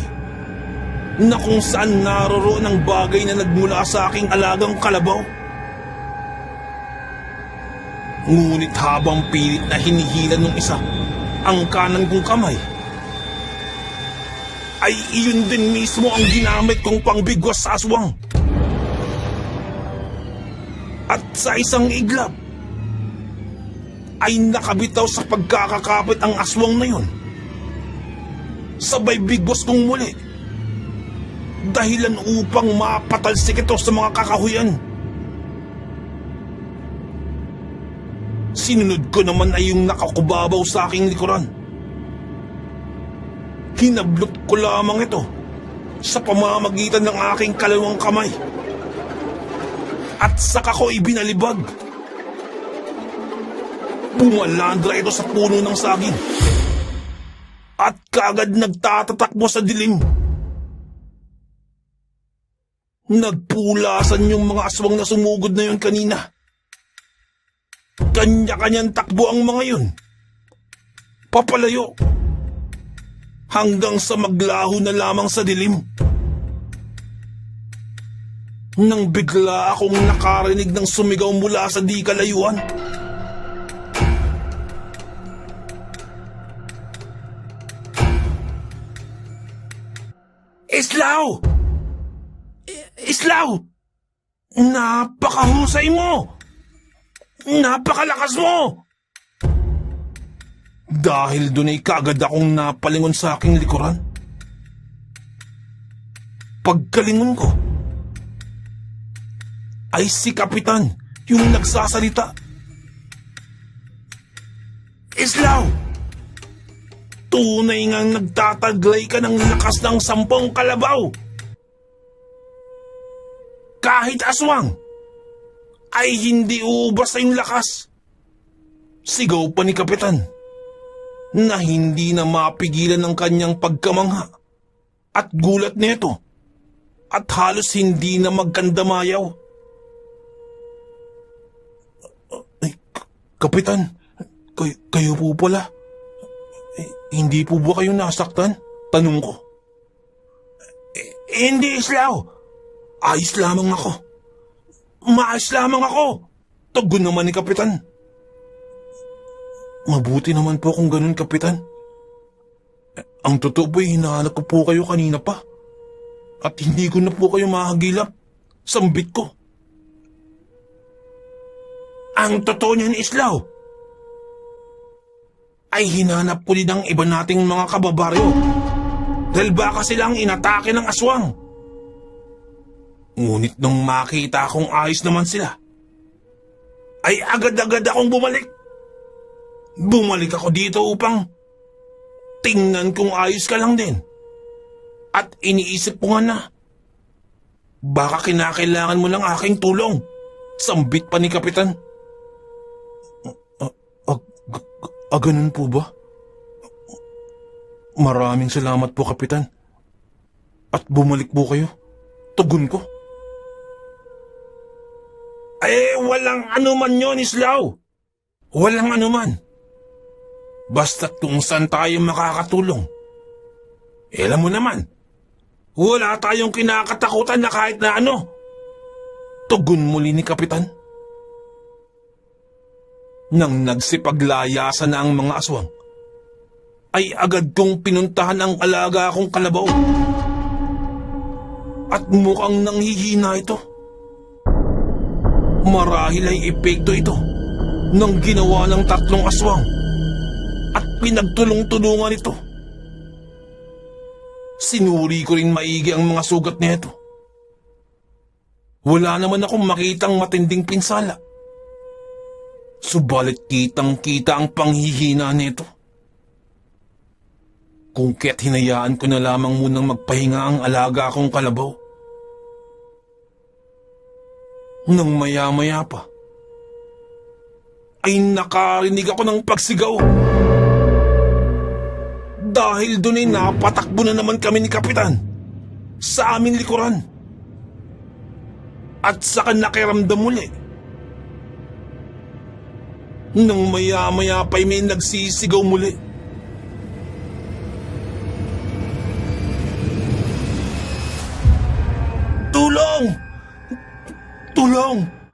na kung saan naroroon ang bagay na nagmula sa aking alagang kalabaw. Ngunit habang pilit na hinihila ng isa ang kanan kong kamay, ay iyon din mismo ang ginamit kong pangbigwas sa aswang. At sa isang iglap, ay nakabitaw sa pagkakakapit ang aswang na yun. Sabay bigwas kong muli, dahilan upang mapatalsik ito sa mga kakahuyan. Sinunod ko naman ay yung nakakubabaw sa aking likuran. Hinablot ko lamang ito sa pamamagitan ng aking kalawang kamay. At saka ko ibinalibag. Bumalandra ito sa puno ng saging. At kaagad nagtatatakbo sa dilim. Nagpulasan yung mga aswang na sumugod na yun kanina. Kanya-kanyang takbo ang mga yun, papalayo, hanggang sa maglaho na lamang sa dilim. Nang bigla akong nakarinig ng sumigaw mula sa di kalayuan. Islaw! Islaw! Napakahusay mo! Napakalakas mo! Dahil doon ay kaagad akong napalingon sa aking likuran. Pagkalingon ko, ay si Kapitan yung nagsasalita. Islaw! Tunay ngang nagtataglay ka ng lakas ng 10 kalabaw. Kahit aswang ay hindi uubos sa iyong lakas. Sigaw pa ni Kapitan, na hindi na mapigilan ng kanyang pagkamangha at gulat nito, at halos hindi na magkandamayaw. Kapitan, kayo po pala. Hindi po ba kayo nasaktan? Tanong ko. Hindi, Islaw. Ayos lamang ako. Maayos lamang ako. Tugon naman ni Kapitan. Mabuti naman po kung ganun, Kapitan. Ang totoo po, hinahanap ko po kayo kanina pa. At hindi ko na po kayo mahagilap. Sambit ko. Ang totoo niyan, Islaw, ay hinanap ko din ang iba nating mga kababaryo. Dahil baka silang inatake ng aswang. Ngunit nung makita akong ayos naman sila, ay agad-agad akong bumalik. Bumalik ako dito upang tingnan kung ayos ka lang din. At iniisip ko nga na, baka kinakailangan mo ng aking tulong. Sambit pa ni Kapitan. Ganun po ba? Maraming salamat po, Kapitan. At bumalik po kayo. Tugon ko. Walang anuman yon, Islaw. Walang anuman. Basta't kung saan tayo makakatulong. Alam mo naman, wala tayong kinakatakutan na kahit na ano. Tugon muli ni Kapitan. Nang nagsipaglayasan na ang mga aswang, ay agad kong pinuntahan ang alaga kong kalabaw. At mukhang nanghihina ito. Marahil ay epekto ito ng ginawa ng tatlong aswang at pinagtulong-tulungan ito. Sinuri ko rin maigi ang mga sugat nito. Wala naman akong makitang matinding pinsala. Subalit kitang-kita ang panghihina nito. Kung kaya't hinayaan ko na lamang munang magpahinga ang alaga kong kalabaw. Nang maya-maya pa, ay nakarinig ako ng pagsigaw. Dahil doon ay napatakbo na naman kami ni Kapitan sa aming likuran. At saka nakiramdam muli. Nang maya-maya pa'y may nagsisigaw muli. Tulong! Tulong!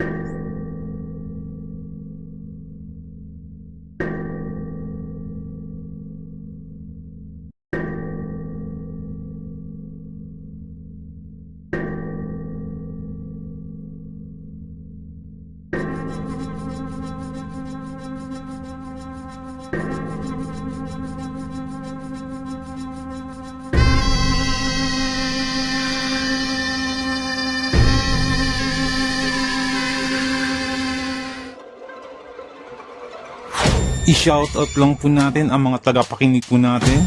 I-shoutout lang po natin ang mga tagapakinig po natin.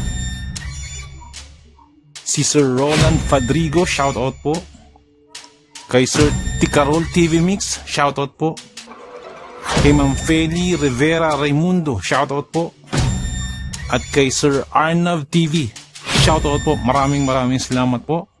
Si Sir Roland Fadrigo, shoutout po. Kay Sir Ticarol TV Mix, shoutout po. Kay Ma'am Feli Rivera Raimundo, shoutout po. At kay Sir Arnav TV, shoutout po. Maraming salamat po.